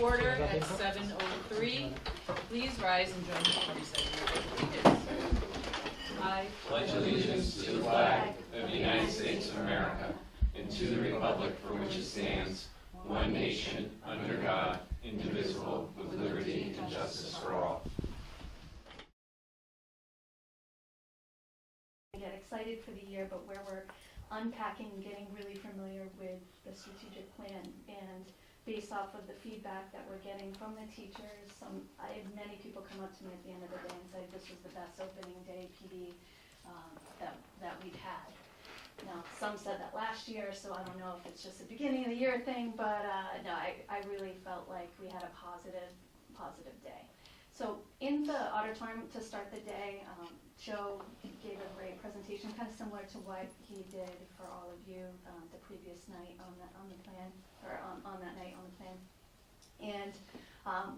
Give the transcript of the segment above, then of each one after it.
to order at 7:03. Please rise and join me in reciting the Pledge of Allegiance. I pledge allegiance to the flag of the United States of America and to the republic for which it stands, one nation, under God, indivisible, with liberty and justice for all. I get excited for the year, but where we're unpacking and getting really familiar with the strategic plan, and based off of the feedback that we're getting from the teachers, I had many people come up to me at the end of the day and say this was the best opening day PD that we'd had. Now, some said that last year, so I don't know if it's just a beginning of the year thing, but no, I really felt like we had a positive day. So in the auditorium to start the day, Joe gave a great presentation, kind of similar to what he did for all of you the previous night on the plan, or on that night on the plan. And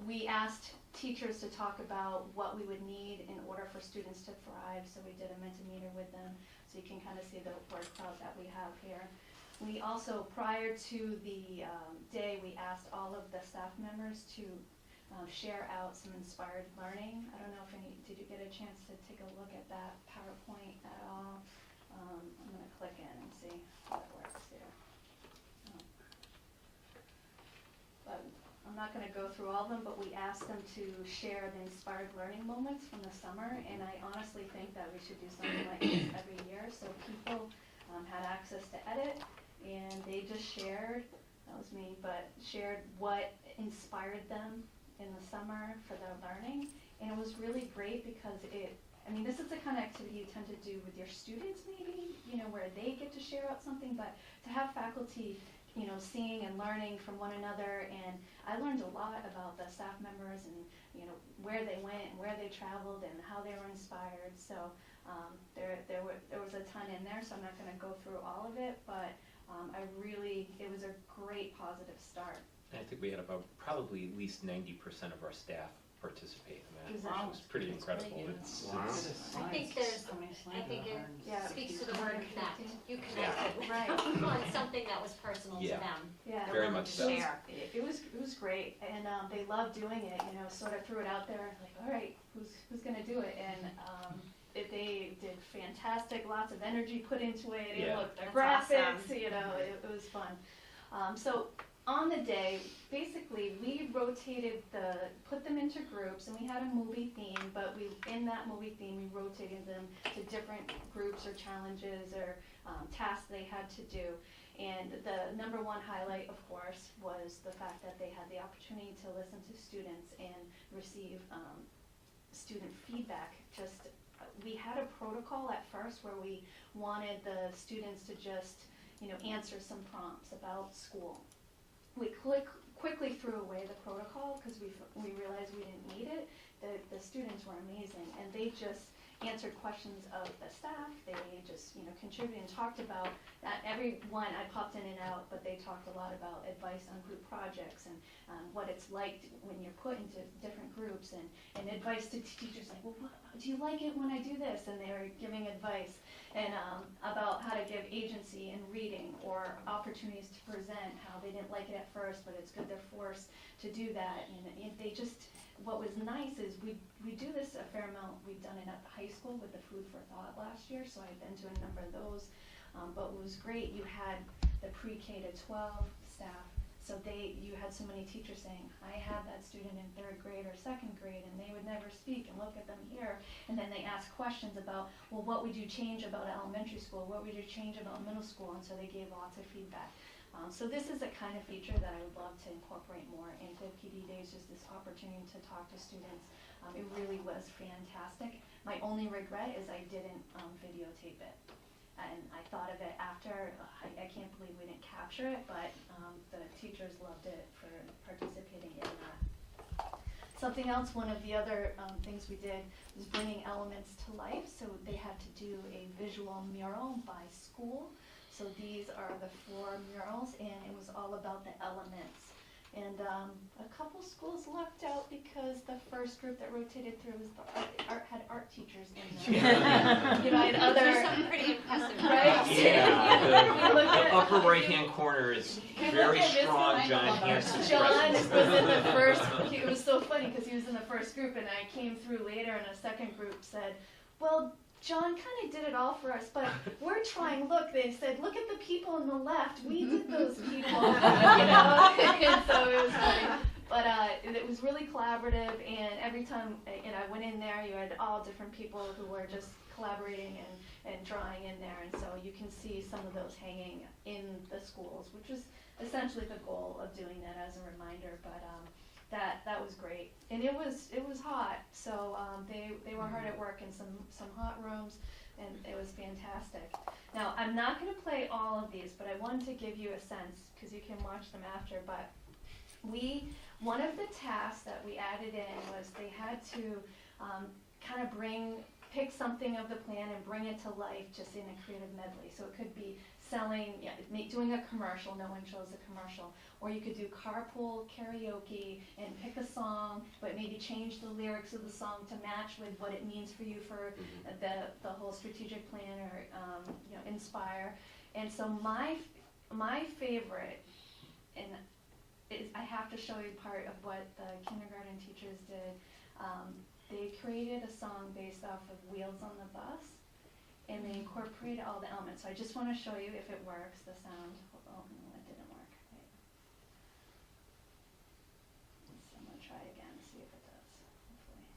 we asked teachers to talk about what we would need in order for students to thrive. So we did a Mentimeter with them, so you can kind of see the word cloud that we have here. We also, prior to the day, we asked all of the staff members to share out some inspired learning. I don't know if did you get a chance to take a look at that PowerPoint at all? I'm going to click in and see how it works here. But I'm not going to go through all of them, but we asked them to share the inspired learning moments from the summer, and I honestly think that we should do something like this every year, so people had access to edit, and they just shared, that was me, but shared what inspired them in the summer for their learning. And it was really great because this is the kind of activity you tend to do with your students maybe, where they get to share out something, but to have faculty, seeing and learning from one another. And I learned a lot about the staff members and, where they went and where they traveled and how they were inspired. So there was a ton in there, so I'm not going to go through all of it, but it was a great positive start. I think we had about probably at least 90% of our staff participate in that, which was pretty incredible. I think it speaks to the word connect. You connected Right. on something that was personal to them. Yeah, very much so. It was great, and they loved doing it. Sort of threw it out there, like, all right, who's going to do it? And they did fantastic. Lots of energy put into it. Yeah. Looked the graphics. Awesome. It was fun. So on the day, basically, we put them into groups, and we had a movie theme, but in that movie theme, we rotated them to different groups or challenges or tasks they had to do. And the number one highlight, of course, was the fact that they had the opportunity to listen to students and receive student feedback. We had a protocol at first where we wanted the students to just, answer some prompts about school. We quickly threw away the protocol because we realized we didn't need it. The students were amazing, and they just answered questions of the staff. They just contributed and talked about that. Everyone, I popped in and out, but they talked a lot about advice on group projects and what it's like when you're put into different groups, and advice to teachers like, well, do you like it when I do this? And they were giving advice and about how to give agency in reading or opportunities to present, how they didn't like it at first, but it's good they're forced to do that. And they just, what was nice is we do this a fair amount. We've done it at the high school with the Food for Thought last year, so I've been to a number of those. But what was great, you had the pre-K to 12 staff. So you had so many teachers saying, I had that student in 3rd grade or 2nd grade, and they would never speak, and look at them here. And then they asked questions about, well, what would you change about elementary school? What would you change about middle school? And so they gave lots of feedback. So this is a kind of feature that I would love to incorporate more into PD Days, just this opportunity to talk to students. It really was fantastic. My only regret is I didn't videotape it. And I thought of it after. I can't believe we didn't capture it, but the teachers loved it for participating in that. Something else, one of the other things we did was bringing elements to life. So they had to do a visual mural by school. So these are the 4 murals, and it was all about the elements. And a couple schools lucked out because the first group that rotated through was had art teachers in them. I had other Something pretty impressive. Right? Yeah, We looked the at- upper right-hand corner is very strong John Hanson John was expressions. in the first, it was so funny because he was in the first group and I came through later and a second group said, well, John kind of did it all for us, but we're trying, look, they said, look at the people on the left, we did those people, you know, and so it was funny. But it was really collaborative, and every time I went in there, you had all different people who were just collaborating and drawing in there, and so you can see some of those hanging in the schools, which is essentially the goal of doing that as a reminder. But that was great, and it was hot, so they were hard at work in some hot rooms, and it was fantastic. Now I'm not going to play all of these, but I wanted to give you a sense because you can watch them after. But one of the tasks that we added in was they had to kind of pick something of the plan and bring it to life just in a creative medley. So it could be doing a commercial, no one chose a commercial, or you could do carpool karaoke and pick a song, but maybe change the lyrics of the song to match with what it means for you for the whole strategic plan, or inspire. And so my favorite, and I have to show you part of what the kindergarten teachers did. They created a song based off of Wheels on the Bus, and they incorporated all the elements. So I just want to show you if it works, the sound. Oh, no, that didn't work. Wait. I'm going to try again, see if it does, hopefully.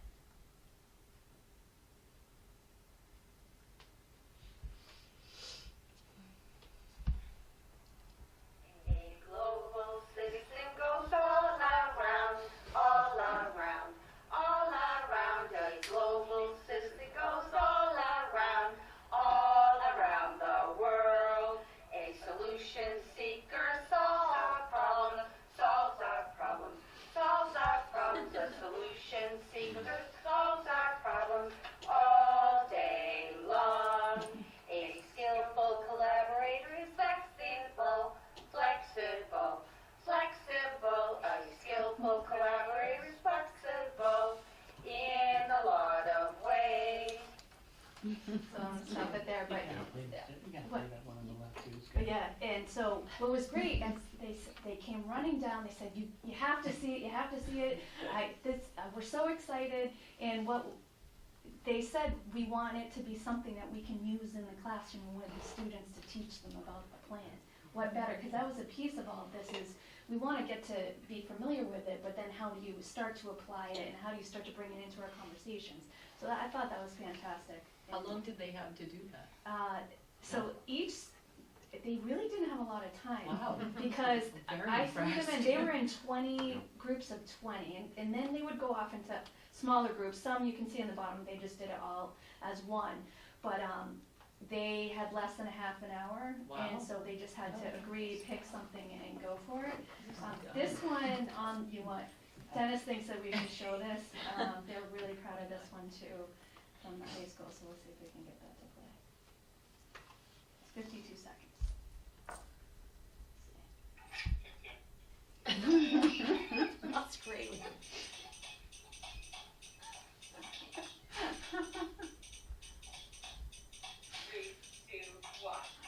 A global citizen goes all around, all around, all around. A global citizen goes all around the world. A solution seeker solves our problems, solves our problems, solves our problems. A solution seeker solves our problems all day long. A skillful collaborator is flexible, flexible, flexible. A skillful collaborator is flexible in a lot of ways. So I'm going to stop it there. But what? That one on the left too is But good. yeah, and so what was great, and they came running down. They said, "You have to see it. You have to see it." We're so excited, and what they said, we want it to be something that we can use in the classroom with the students to teach them about the plan. What better? Because that was a piece of all of this is we want to get to be familiar with it, but then how do you start to apply it, and how do you start to bring it into our conversations? So I thought that was fantastic. How long did they have to do that? So they really didn't have a lot of time. Wow. Because Very I threw them in, impressed. they were in 20 groups of 20, and then they would go off into smaller groups. Some you can see in the bottom, they just did it all as one. But they had less than a half an hour, Wow. and so they just had to agree, pick something, and go for it. This one, Dennis thinks that we should show this. They're really proud of this one too, from the high school, so we'll see if we can get that to play. It's 52 seconds. That's great.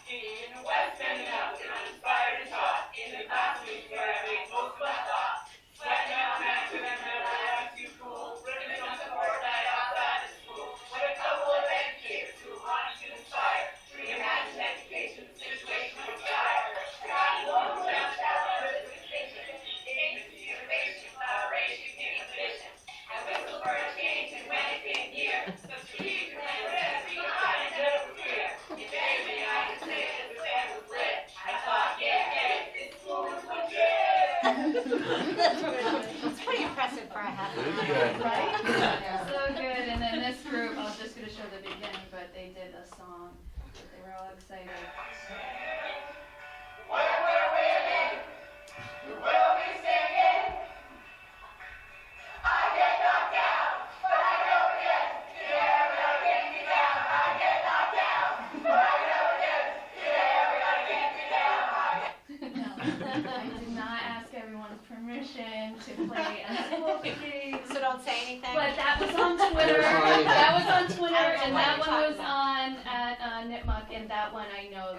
In West End, inspired and taught. In the classroom, where I make most of my thought. Sweat now, match with them, never left too cool. Ribbons on support night outside the school. With a couple of educators who want to inspire. Reimagine education, situation with fire. God, Lord, down, shout, distinction. Agency, innovation, collaboration, innovation. And whistle for a change, and when it came here, the strategic plan was behind and never clear. If anything I can say is the stand was lit. I thought, yeah, this school was legit. It's pretty impressive for a half an It is hour. good. Right? Yeah. So good. And then this group, I was just going to show the beginning, but they did a song. They were all excited. Where we're winning, we'll be singing. I get knocked down, but I go again. You never gonna get me down. I get knocked down, but I go again. You never gonna get me down. No, I did not ask everyone's permission to play a school game. So don't say anything? But that was on Twitter. That's fine. That was on I Twitter, don't know and what that you're one was talking on at Nipmuc, and that one I know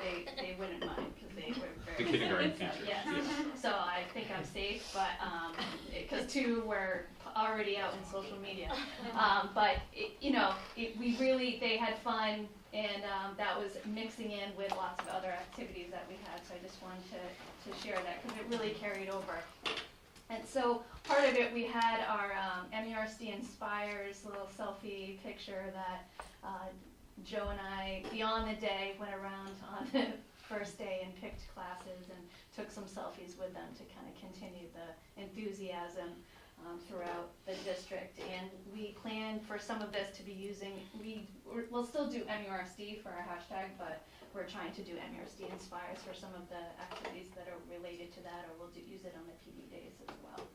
teachers. The kindergarten So, teachers, yes. yes. So I think I'm safe, but, because two were already out in social media. But, they had fun, and that was mixing in with lots of other activities that we had, so I just wanted to share that, because it really carried over. And so part of it, we had our MERC Inspires little selfie picture that Joe and I, beyond the day, went around on the first day and picked classes and took some selfies with them to kind of continue the enthusiasm throughout the district. And we plan for some of this to be using, we'll still do MERC for our hashtag, but we're trying to do MERC Inspires for some of the activities that are related to that, or we'll use it on the PD days as well.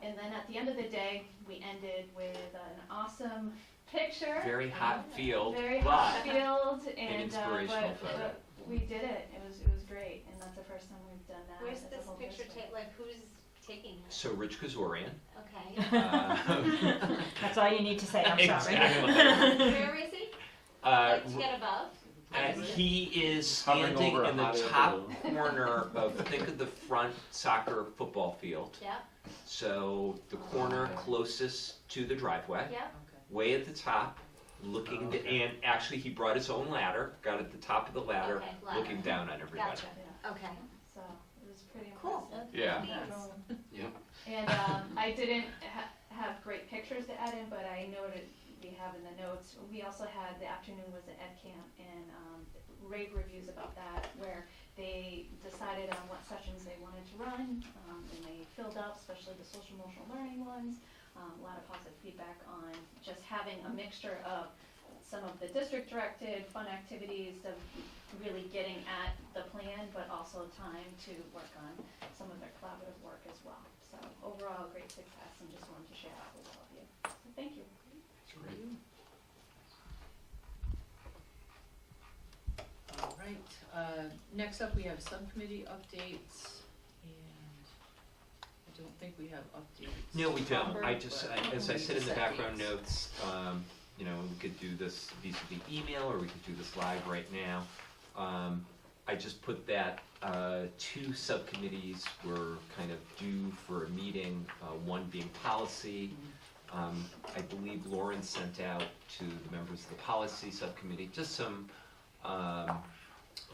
And then at the end of the day, we ended with an awesome picture. Very hot field, Very but hot field, and inspirational photo. but we did it. It was great, and that's the first time we've done that. Where's as a this whole picture district. who's taking it? So Rich Kazorian. Okay. That's all you need to say, I'm sorry. Exactly. Where is he? Uh, Like to get above? he is Hovering standing over a in the hot air top balloon. corner of, think of the front soccer football field. Yep, So the corner closest to the driveway, yep. way at the top, looking, and actually he brought his own ladder, got at the top of the ladder, Okay, ladder. looking down on everybody. Gotcha. Yeah, Okay. so it was pretty Cool. impressive. Yeah. Thanks. Yep. And I didn't have great pictures to add in, but I noted we have in the notes. We also had, the afternoon was an ed camp, and rave reviews about that, where they decided on what sessions they wanted to run, and they filled up, especially the social emotional learning ones. A lot of positive feedback on just having a mixture of some of the district directed fun activities of really getting at the plan, but also time to work on some of their collaborative work as well. So overall, great success, and just wanted to share that with all of you. So thank you. All right, next up, we have subcommittee updates, and I don't think we have updates. No, we don't. proper, I just, but as I we said in the set background dates. notes, we could do this vis-a-vis email, or we could do this live right now. I just put that two subcommittees were kind of due for a meeting, one being policy. I believe Lauren sent out to the members of the policy subcommittee just some,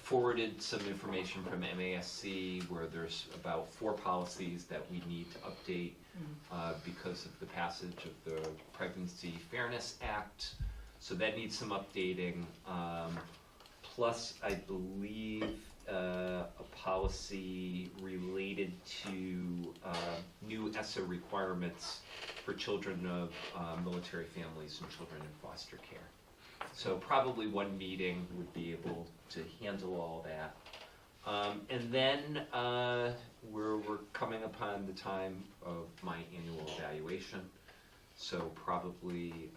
forwarded some information from MASC where there's about 4 policies that we need to update because of the passage of the Pregnancy Fairness Act. So that needs some updating. Plus, I believe a policy related to new ESSA requirements for children of military families and children in foster care. So probably one meeting would be able to handle all that. And then we're coming upon the time of my annual evaluation. So probably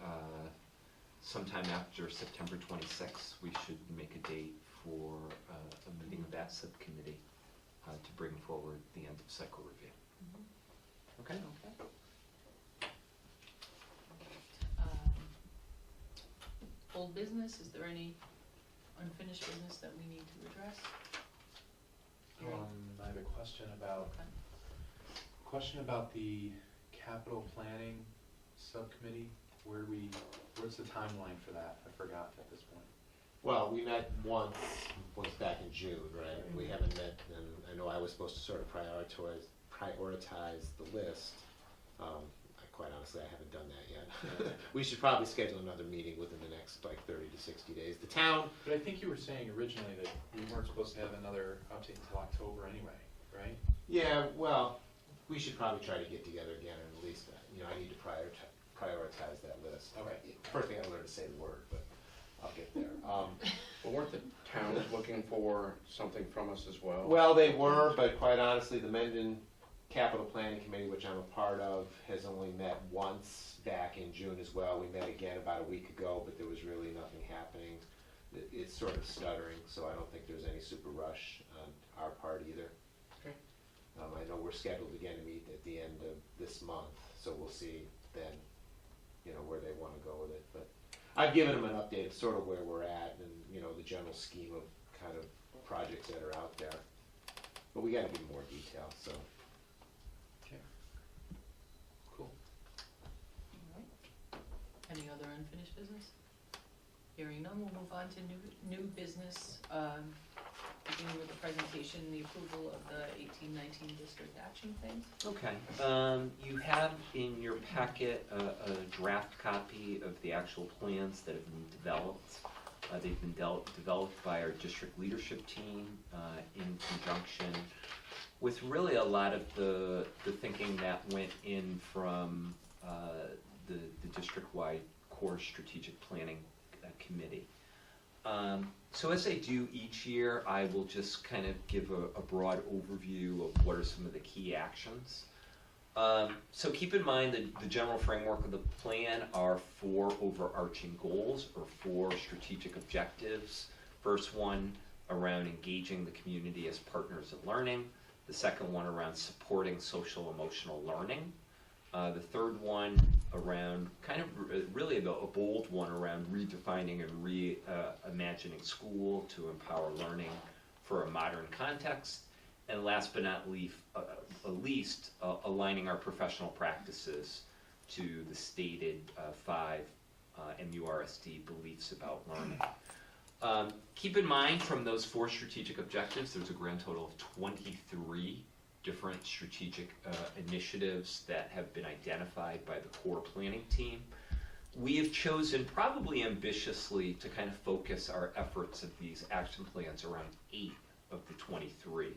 sometime after September 26th, we should make a date for a meeting of that subcommittee to bring forward the end of cycle review. Okay? Okay. Old business, is there any unfinished business that we need to address? I have a question about the capital planning subcommittee. Where's the timeline for that? I forgot at this point. Well, we met once back in June, right? We haven't met, and I know I was supposed to sort of prioritize the list. Quite honestly, I haven't done that yet. We should probably schedule another meeting within the next 30 to 60 days. The town. But I think you were saying originally that we weren't supposed to have another update until October anyway, right? Yeah, well, we should probably try to get together again, and at least, I need to prioritize that list. Okay. First thing I learned to say the word, but I'll get there. But weren't the towns looking for something from us as well? Well, they were, but quite honestly, the Mendon Capital Planning Committee, which I'm a part of, has only met once back in June as well. We met again about a week ago, but there was really nothing happening. It's sort of stuttering, so I don't think there's any super rush on our part either. Okay. I know we're scheduled again to meet at the end of this month, so we'll see then, where they want to go with it. But I've given them an update of sort of where we're at and, the general scheme of kind of projects that are out there. but we gotta be more detailed, so. Okay. Cool. Alright. Any other unfinished business? Hearing none, we'll move on to new business, beginning with the presentation, the approval of the 18-19 district action plan. Okay, you have in your packet a draft copy of the actual plans that have been developed. They've been developed by our district leadership team in conjunction with really a lot of the thinking that went in from the district-wide core strategic planning committee. So as I do each year, I will just kind of give a broad overview of what are some of the key actions. So keep in mind that the general framework of the plan are 4 overarching goals or 4 strategic objectives. First one around engaging the community as partners in learning. The second one around supporting social emotional learning. The third one around kind of really a bold one around redefining and reimagining school to empower learning for a modern context. And last but not least, aligning our professional practices to the stated 5 MURSD beliefs about learning. Keep in mind from those 4 strategic objectives, there's a grand total of 23 different strategic initiatives that have been identified by the core planning team. We have chosen, probably ambitiously, to kind of focus our efforts of these action plans around 8 of the 23.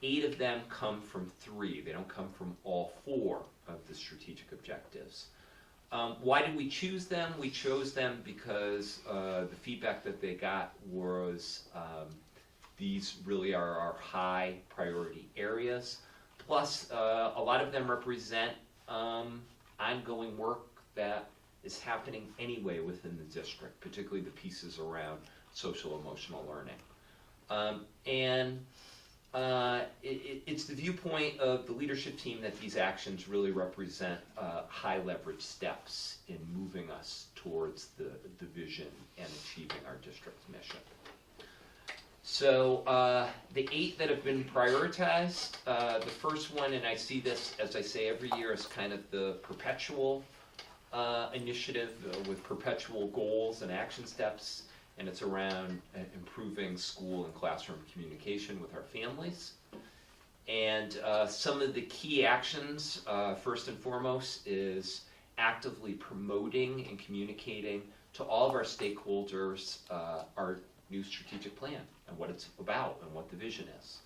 8 of them come from 3. They don't come from all 4 of the strategic objectives. Why did we choose them? We chose them because the feedback that they got was these really are our high priority areas. Plus, a lot of them represent ongoing work that is happening anyway within the district, particularly the pieces around social emotional learning. It's the viewpoint of the leadership team that these actions really represent high leverage steps in moving us towards the vision and achieving our district's mission. So the 8 that have been prioritized, the first one, and I see this, as I say every year, as kind of the perpetual initiative with perpetual goals and action steps, and it's around improving school and classroom communication with our families. And some of the key actions, first and foremost, is actively promoting and communicating to all of our stakeholders our new strategic plan and what it's about and what the vision is.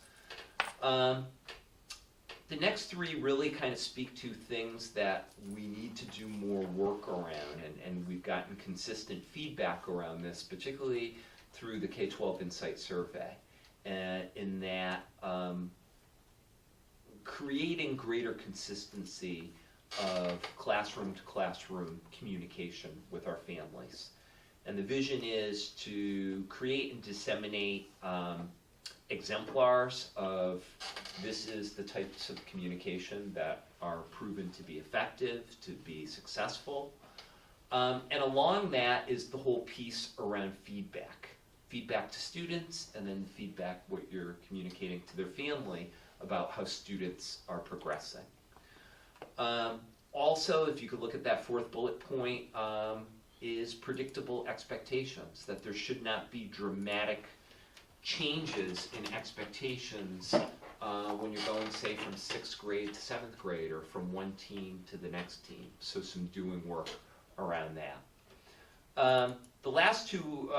The next 3 really kind of speak to things that we need to do more work around, and we've gotten consistent feedback around this, particularly through the K-12 Insight Survey, in that creating greater consistency of classroom to classroom communication with our families. And the vision is to create and disseminate exemplars of this is the types of communication that are proven to be effective, to be successful. And along that is the whole piece around feedback. Feedback to students, and then feedback what you're communicating to their family about how students are progressing. Also, if you could look at that 4th bullet point, is predictable expectations, that there should not be dramatic changes in expectations when you're going, say, from 6th grade to 7th grade or from one team to the next team. So some doing work around that. The last 2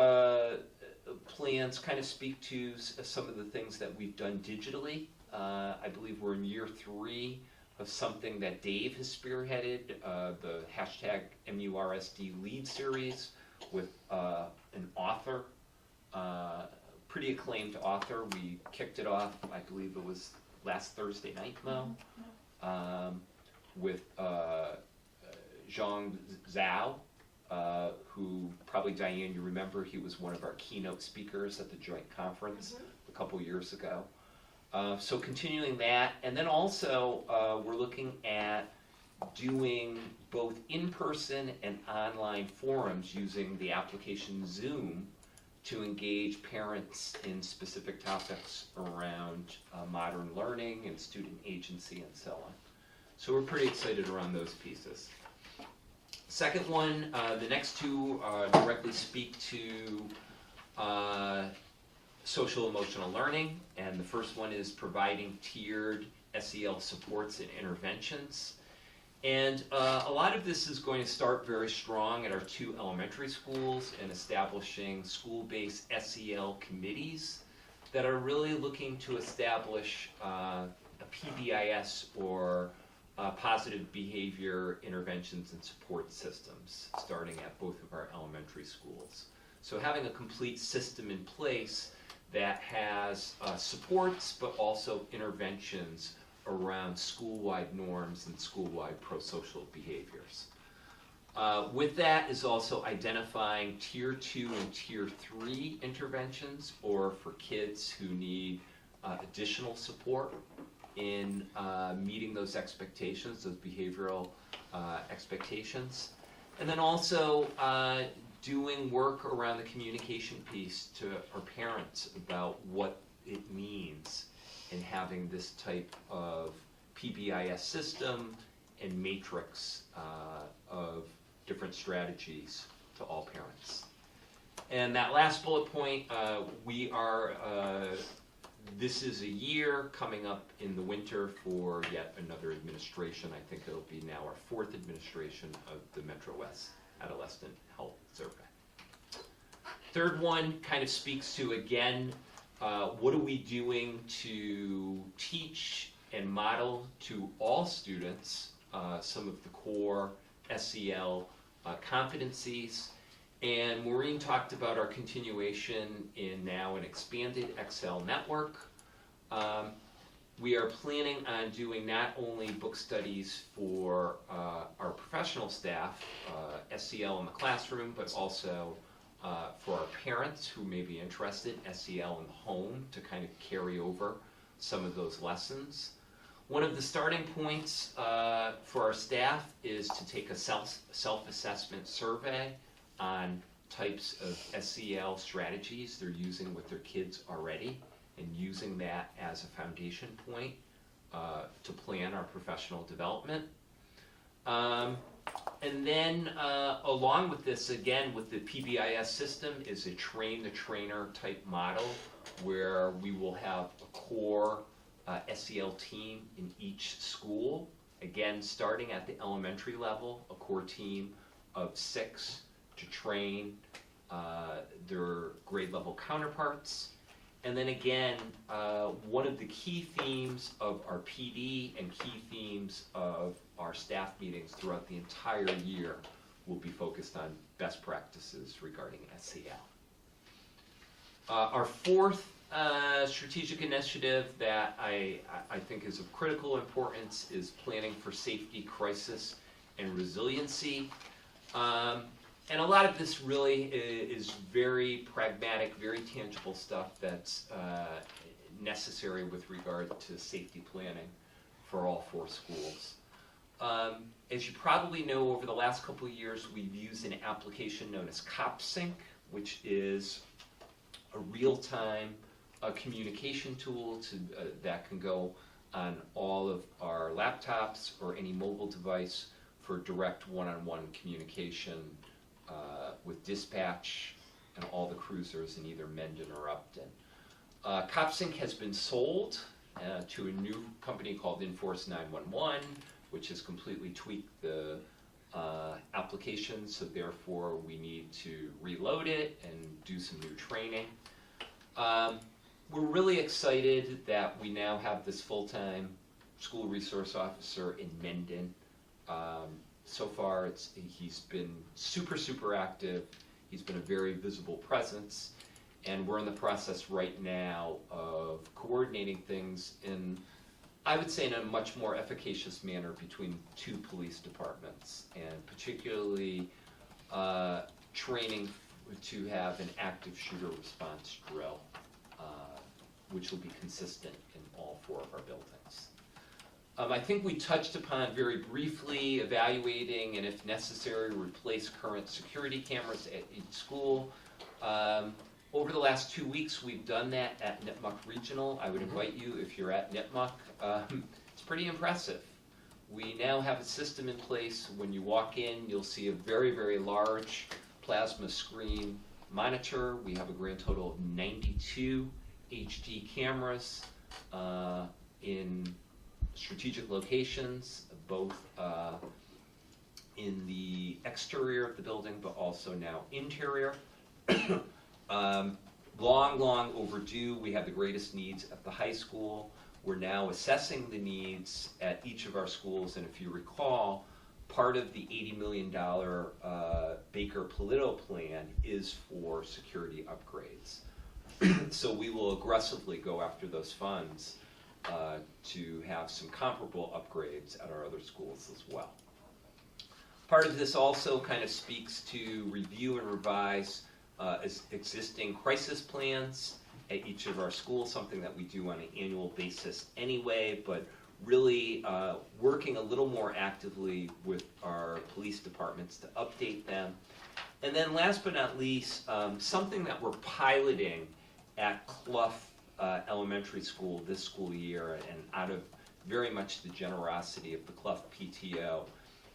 plans kind of speak to some of the things that we've done digitally. I believe we're in year 3 of something that Dave has spearheaded, the hashtag MURSD lead series with an author, pretty acclaimed author. We kicked it off, I believe it was last Thursday night, Mo, with Zhang Zhao, who probably, Diane, you remember, he was one of our keynote speakers at the joint conference a couple years ago. So continuing that, and then also we're looking at doing both in-person and online forums using the application Zoom to engage parents in specific topics around modern learning and student agency and so on. So we're pretty excited around those pieces. Second one, the next two directly speak to social emotional learning, and the first one is providing tiered SEL supports and interventions. And a lot of this is going to start very strong at our 2 elementary schools and establishing school-based SEL committees that are really looking to establish a PBIS or positive behavior interventions and support systems starting at both of our elementary schools. So having a complete system in place that has supports but also interventions around school-wide norms and school-wide pro-social behaviors. With that is also identifying Tier 2 and Tier 3 interventions, or for kids who need additional support in meeting those expectations, those behavioral expectations. And then also doing work around the communication piece to our parents about what it means in having this type of PBIS system and matrix of different strategies to all parents. And that last bullet point, we are, this is a year coming up in the winter for yet another administration. I think it'll be now our 4th administration of the Metro West Adolescent Health Survey. Third one kind of speaks to, again, what are we doing to teach and model to all students some of the core SEL competencies. And Maureen talked about our continuation in now an expanded Excel network. We are planning on doing not only book studies for our professional staff, SEL in the classroom, but also for our parents who may be interested, SEL in the home, to kind of carry over some of those lessons. One of the starting points for our staff is to take a self-assessment survey on types of SEL strategies they're using with their kids already, and using that as a foundation point to plan our professional development. And then along with this, again, with the PBIS system, is a train-the-trainer type model where we will have a core SEL team in each school. Again, starting at the elementary level, a core team of 6 to train their grade level counterparts. And then again, one of the key themes of our PD and key themes of our staff meetings throughout the entire year will be focused on best practices regarding SEL. Our 4th strategic initiative that I think is of critical importance is planning for safety, crisis, and resiliency. And a lot of this really is very pragmatic, very tangible stuff that's necessary with regard to safety planning for all 4 schools. As you probably know, over the last couple of years, we've used an application known as CopSync, which is a real-time communication tool that can go on all of our laptops or any mobile device for direct one-on-one communication with dispatch and all the cruisers in either Mendon or Upton. CopSync has been sold to a new company called Enforce 911, which has completely tweaked the application, so therefore we need to reload it and do some new training. We're really excited that we now have this full-time school resource officer in Mendon. So far, he's been super active. He's been a very visible presence, and we're in the process right now of coordinating things in, I would say, in a much more efficacious manner between 2 police departments, and particularly training to have an active shooter response drill, which will be consistent in all 4 of our buildings. I think we touched upon very briefly evaluating and, if necessary, replace current security cameras at each school. Over the last 2 weeks, we've done that at Nipmuc Regional. I would invite you, if you're at Nipmuc, it's pretty impressive. We now have a system in place. When you walk in, you'll see a very, very large plasma screen monitor. We have a grand total of 92 HD cameras in strategic locations, both in the exterior of the building, but also now interior. Long overdue. We have the greatest needs at the high school. We're now assessing the needs at each of our schools, and if you recall, part of the $80 million Baker-Polito plan is for security upgrades. So we will aggressively go after those funds to have some comparable upgrades at our other schools as well. Part of this also kind of speaks to review and revise existing crisis plans at each of our schools, something that we do on an annual basis anyway, but really working a little more actively with our police departments to update them. And then last but not least, something that we're piloting at Clough Elementary School this school year, and out of very much the generosity of the Clough PTO,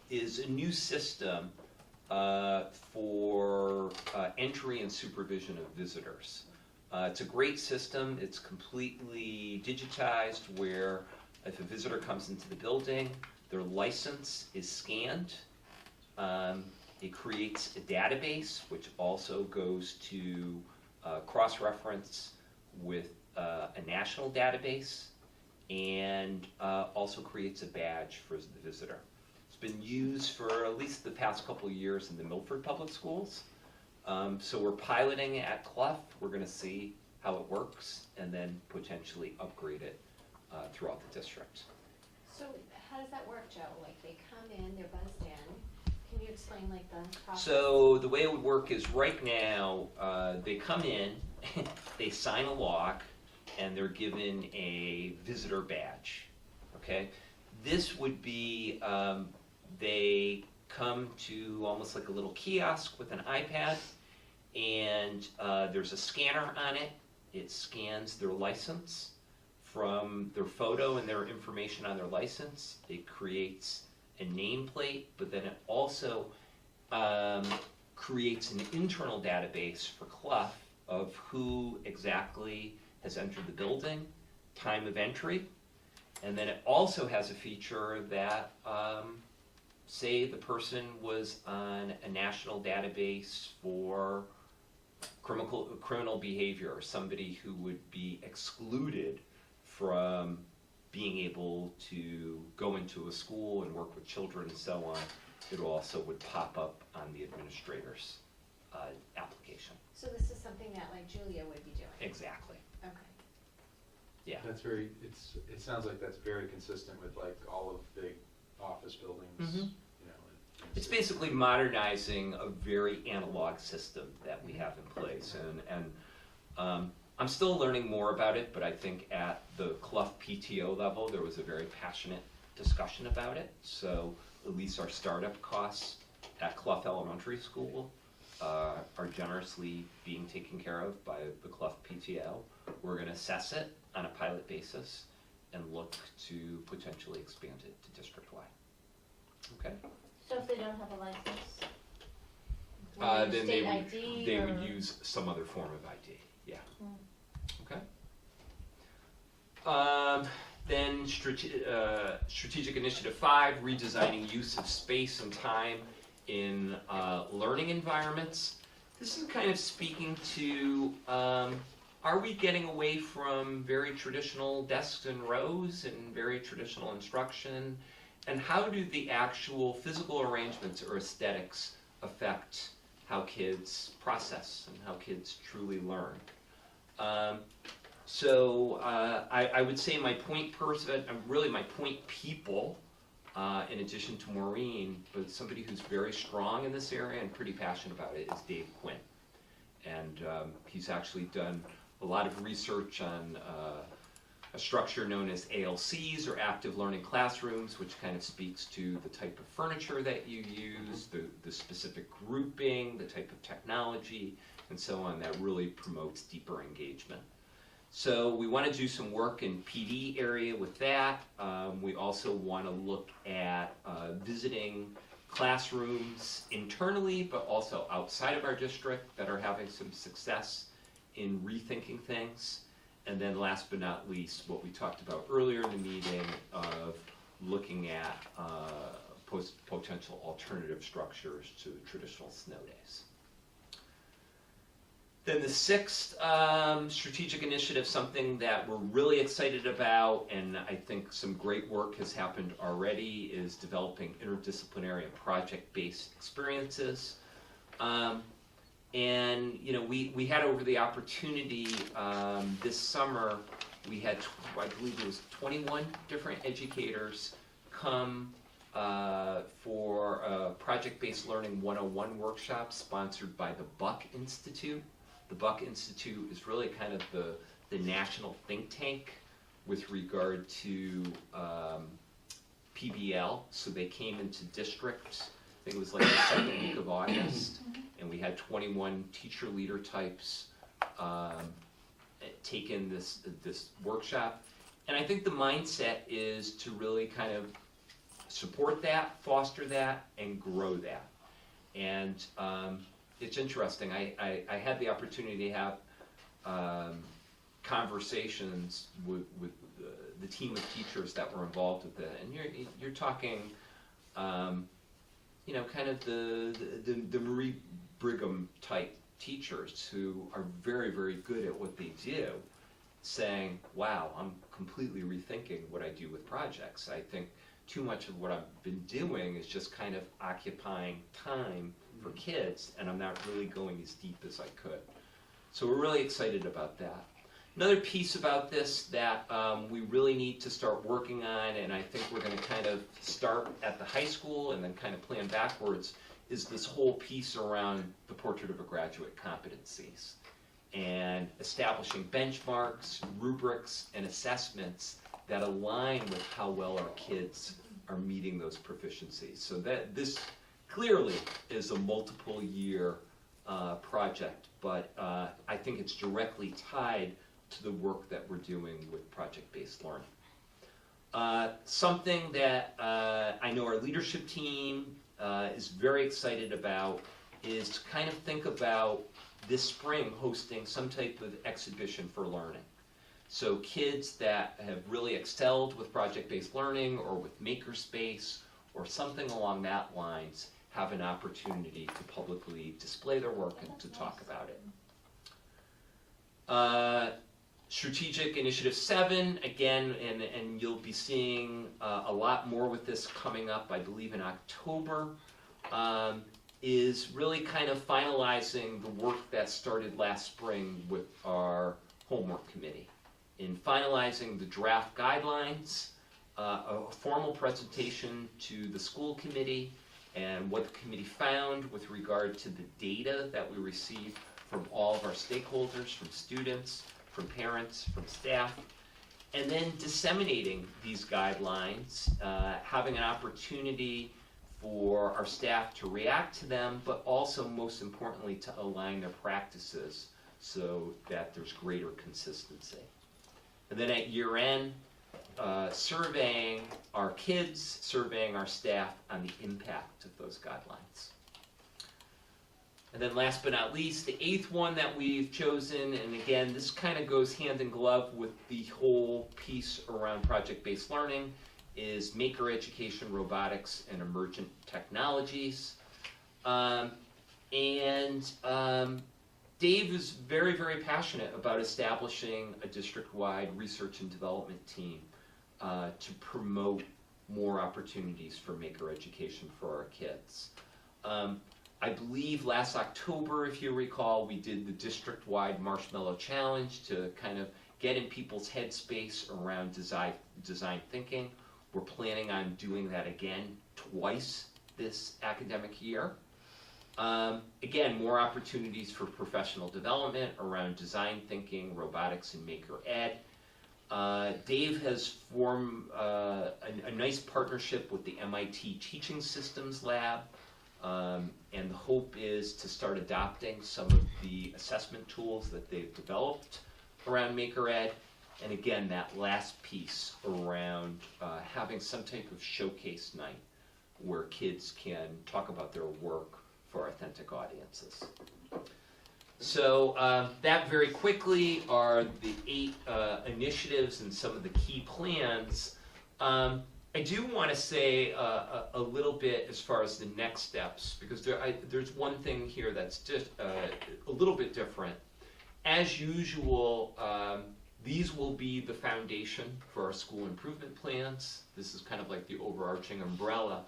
is a new system for entry and supervision of visitors. It's a great system. It's completely digitized, where if a visitor comes into the building, their license is scanned. It creates a database, which also goes to cross-reference with a national database, and also creates a badge for the visitor. It's been used for at least the past couple of years in the Milford Public Schools. So we're piloting it at Clough. We're going to see how it works, and then potentially upgrade it throughout the district. So how does that work, Joe? Like, they come in, they're buzzed in. Can you explain like the process? So the way it would work is right now, they come in, they sign a log, and they're given a visitor badge, okay? This would be, they come to almost like a little kiosk with an iPad, and there's a scanner on it. It scans their license from their photo and their information on their license. It creates a nameplate, but then it also creates an internal database for Clough of who exactly has entered the building, time of entry, and then it also has a feature that, say the person was on a national database for criminal behavior, or somebody who would be excluded from being able to go into a school and work with children and so on. It also would pop up on the administrator's application. So this is something that like Julia would be doing? Exactly. Okay. Yeah. That's very, it sounds like that's very consistent with like all of big office buildings, Mhm. you know. It's basically modernizing a very analog system that we have in place, and I'm still learning more about it, but I think at the Clough PTO level, there was a very passionate discussion about it. So at least our startup costs at Clough Elementary School are generously being taken care of by the Clough PTO. We're going to assess it on a pilot basis and look to potentially expand it to district-wide. Okay? So if they don't have a license? Then state ID they or? would use some other form of ID, yeah. Okay. Then Strategic Initiative 5, redesigning use of space and time in learning environments. This is kind of speaking to, are we getting away from very traditional desks and rows and very traditional instruction? And how do the actual physical arrangements or aesthetics affect how kids process and how kids truly learn? So I would say my point person, really my point people, in addition to Maureen, but somebody who's very strong in this area and pretty passionate about it, is Dave Quinn. And he's actually done a lot of research on a structure known as ALCs, or active learning classrooms, which kind of speaks to the type of furniture that you use, the specific grouping, the type of technology, and so on, that really promotes deeper engagement. So we want to do some work in PD area with that. We also want to look at visiting classrooms internally, but also outside of our district that are having some success in rethinking things. And then last but not least, what we talked about earlier in the meeting of looking at potential alternative structures to traditional snow days. Then the sixth strategic initiative, something that we're really excited about, and I think some great work has happened already, is developing interdisciplinary and project-based experiences. And you know, we had over the opportunity this summer, we had, I believe it was 21 different educators come for a project-based learning 101 workshop sponsored by the Buck Institute. The Buck Institute is really kind of the national think tank with regard to PBL. So they came into districts, I think it was like the second week of August, and we had 21 teacher leader types take in this workshop. And I think the mindset is to really kind of support that, foster that, and grow that. And it's interesting. I had the opportunity to have conversations with the team of teachers that were involved with it, and you're talking, you know, kind of the Marie Brigham type teachers who are very, very good at what they do, saying, "Wow, I'm completely rethinking what I do with projects. I think too much of what I've been doing is just kind of occupying time for kids, and I'm not really going as deep as I could." So we're really excited about that. Another piece about this that we really need to start working on, and I think we're going to kind of start at the high school and then kind of plan backwards, is this whole piece around the Portrait of a Graduate competencies and establishing benchmarks, rubrics, and assessments that align with how well our kids are meeting those proficiencies. So that this clearly is a multiple year project, but I think it's directly tied to the work that we're doing with project-based learning. Something that I know our leadership team is very excited about is to kind of think about this spring hosting some type of exhibition for learning. So kids that have really excelled with project-based learning or with makerspace or something along that lines have an opportunity to publicly display their work and to talk about it. Strategic Initiative 7, again, and you'll be seeing a lot more with this coming up, I believe in October, is really kind of finalizing the work that started last spring with our homework committee. In finalizing the draft guidelines, a formal presentation to the school committee, and what the committee found with regard to the data that we received from all of our stakeholders, from students, from parents, from staff, and then disseminating these guidelines, having an opportunity for our staff to react to them, but also most importantly to align their practices so that there's greater consistency. And then at year end, surveying our kids, surveying our staff on the impact of those guidelines. And then last but not least, the eighth one that we've chosen, and again, this kind of goes hand in glove with the whole piece around project-based learning, is maker education, robotics, and emergent technologies. Dave is very, very passionate about establishing a district-wide research and development team to promote more opportunities for maker education for our kids. I believe last October, if you recall, we did the district-wide Marshmallow Challenge to kind of get in people's headspace around design thinking. We're planning on doing that again twice this academic year. Again, more opportunities for professional development around design thinking, robotics, and maker ed. Dave has formed a nice partnership with the MIT Teaching Systems Lab, and the hope is to start adopting some of the assessment tools that they've developed around MakerEd. And again, that last piece around having some type of showcase night where kids can talk about their work for authentic audiences. So that very quickly are the 8 initiatives and some of the key plans. I do want to say a little bit as far as the next steps, because there's one thing here that's just a little bit different. As usual, these will be the foundation for our school improvement plans. This is kind of like the overarching umbrella.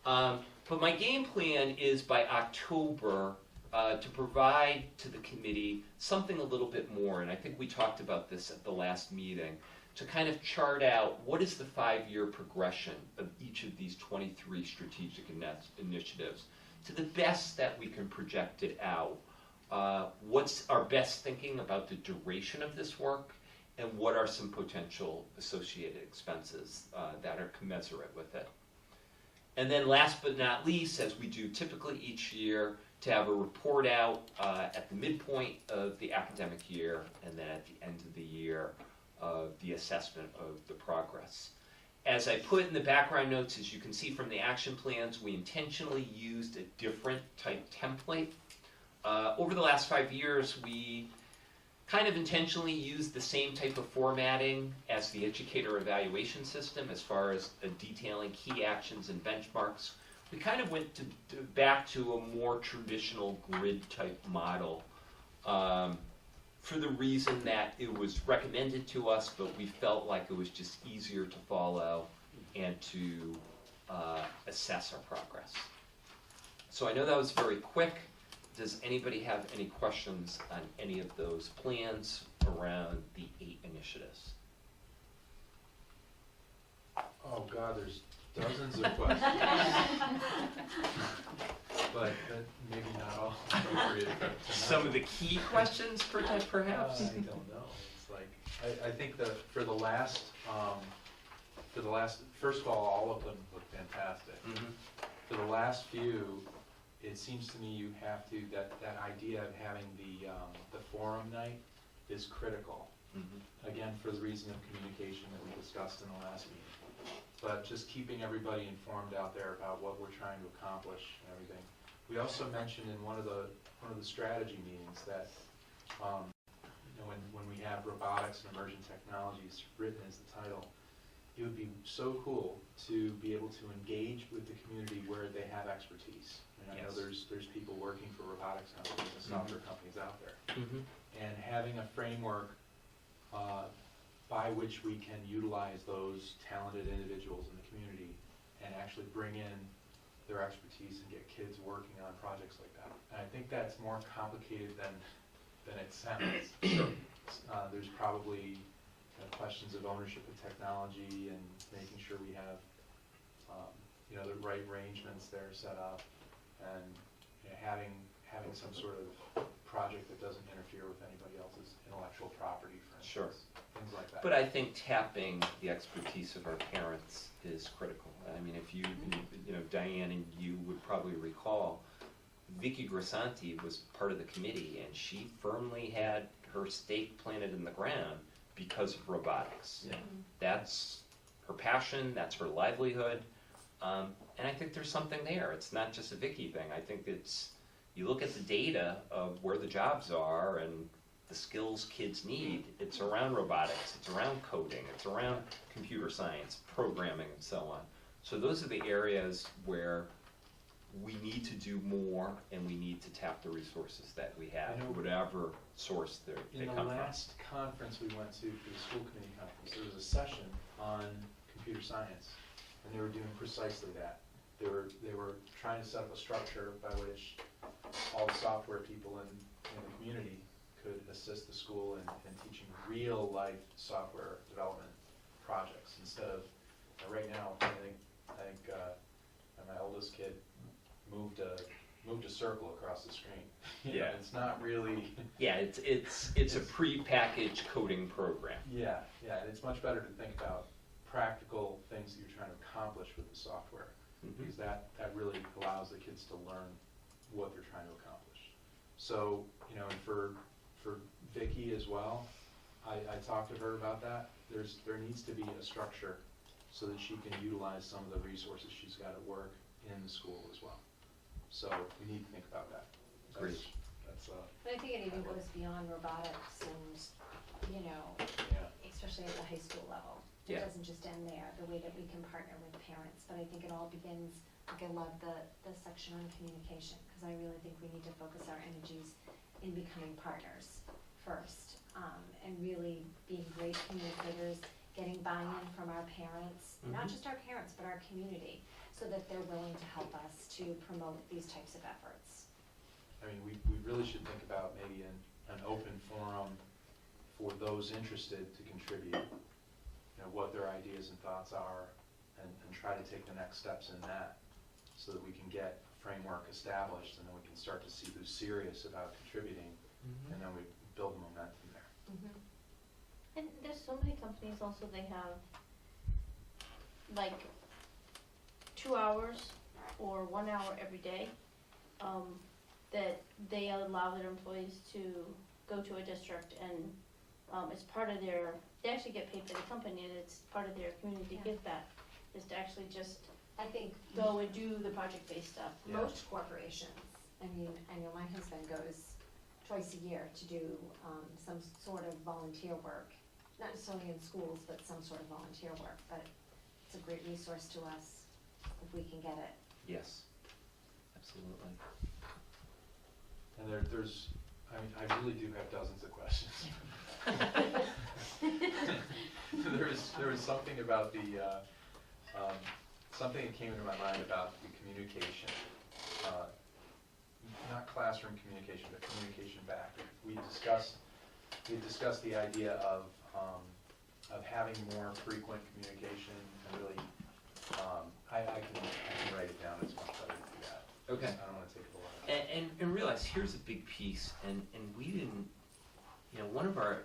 But my game plan is by October to provide to the committee something a little bit more, and I think we talked about this at the last meeting, to kind of chart out what is the 5-year progression of each of these 23 strategic initiatives to the best that we can project it out. What's our best thinking about the duration of this work, and what are some potential associated expenses that are commensurate with it. And then last but not least, as we do typically each year, to have a report out at the midpoint of the academic year and then at the end of the year of the assessment of the progress. As I put in the background notes, as you can see from the action plans, we intentionally used a different type template. Over the last 5 years, we kind of intentionally used the same type of formatting as the educator evaluation system as far as detailing key actions and benchmarks. We kind of went back to a more traditional grid type model for the reason that it was recommended to us, but we felt like it was just easier to follow and to assess our progress. So I know that was very quick. Does anybody have any questions on any of those plans around the 8 initiatives? Oh God, there's dozens of questions. but maybe not all appropriate. Some of the key questions, perhaps? I don't know. It's like I think that for the last, first of all of them look fantastic. Mm-hmm. For the last few, it seems to me you have to that idea of having the forum night is critical. Mm-hmm. Again, for the reason of communication that we discussed in the last meeting. But just keeping everybody informed out there about what we're trying to accomplish and everything. We also mentioned in one of the strategy meetings that when we have robotics and emerging technologies written as the title, it would be so cool to be able to engage with the community where they have expertise. And I know there's people working for robotics companies and software companies out there. Mm-hmm. And having a framework by which we can utilize those talented individuals in the community and actually bring in their expertise and get kids working on projects like that. And I think that's more complicated than it sounds. There's probably questions of ownership of technology and making sure we have the right arrangements there set up, and having some sort of project that doesn't interfere with anybody else's intellectual property, for instance. Sure. Things like that. But I think tapping the expertise of our parents is critical. I mean, if you Diane and you would probably recall, Vicky Grisanti was part of the committee, and she firmly had her stake planted in the ground because of robotics. Yeah. That's her passion, that's her livelihood, and I think there's something there. It's not just a Vicky thing. I think you look at the data of where the jobs are and the skills kids need, it's around robotics, it's around coding, it's around computer science, programming, and so on. So those are the areas where we need to do more, and we need to tap the resources that we have, whatever source they come from. In the last conference we went to for the school committee conference, there was a session on computer science, and they were doing precisely that. They were trying to set up a structure by which all the software people in the community could assist the school in teaching real life software development projects instead of right now. I think my oldest kid moved a moved a circle across the screen. You know, Yeah. it's not really. Yeah, it's a pre-packaged coding program. Yeah, and it's much better to think about practical things that you're trying to accomplish with the software, because that really allows the kids to learn what they're trying to accomplish. So, you know, and for Vicky as well, I talked to her about that. There needs to be a structure so that she can utilize some of the resources she's got at work in the school as well. So we need to think about that. Great. But I think it even goes beyond robotics and, you know, Yeah. especially at the high school level. Yeah. It doesn't just end there, the way that we can partner with parents, but I think it all begins, like I love the section on communication, because I really think we need to focus our energies in becoming partners first, and really being great communicators, getting buy-in from our parents, not just our parents, but our community, so that they're willing to help us to promote these types of efforts. I mean, we really should think about maybe an open forum for those interested to contribute, you know, what their ideas and thoughts are, and try to take the next steps in that, so that we can get a framework established, and then we can start to see who's serious about contributing, and then we build momentum there. And there's so many companies also, they have like 2 hours or 1 hour every day, that they allow their employees to go to a district, and it's part of their, they actually get paid for the company, and it's part of their community give back, is to actually just I think go and do the project-based stuff. Yeah. most corporations, I mean, I know my husband goes twice a year to do some sort of volunteer work, not necessarily in schools, but some sort of volunteer work, but it's a great resource to us if we can get it. Yes, absolutely. And there's, I mean, I really do have dozens of questions. There was something about the, something that came into my mind about the communication, not classroom communication, but communication back. We discussed the idea of having more frequent communication, and really, I can write it down. It's much better to do that. Okay. I don't want to take a lot. And realize, here's a big piece, and we didn't, you know, one of our,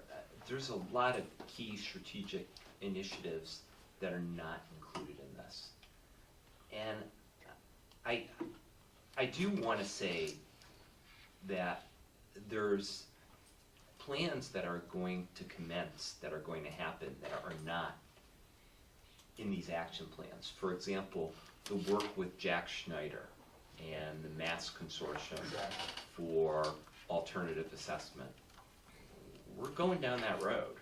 there's a lot of key strategic initiatives that are not included in this. And I do want to say that there's plans that are going to commence, that are going to happen, that are not in these action plans. For example, the work with Jack Schneider and the Mass Consortium for alternative assessment. We're going down that road.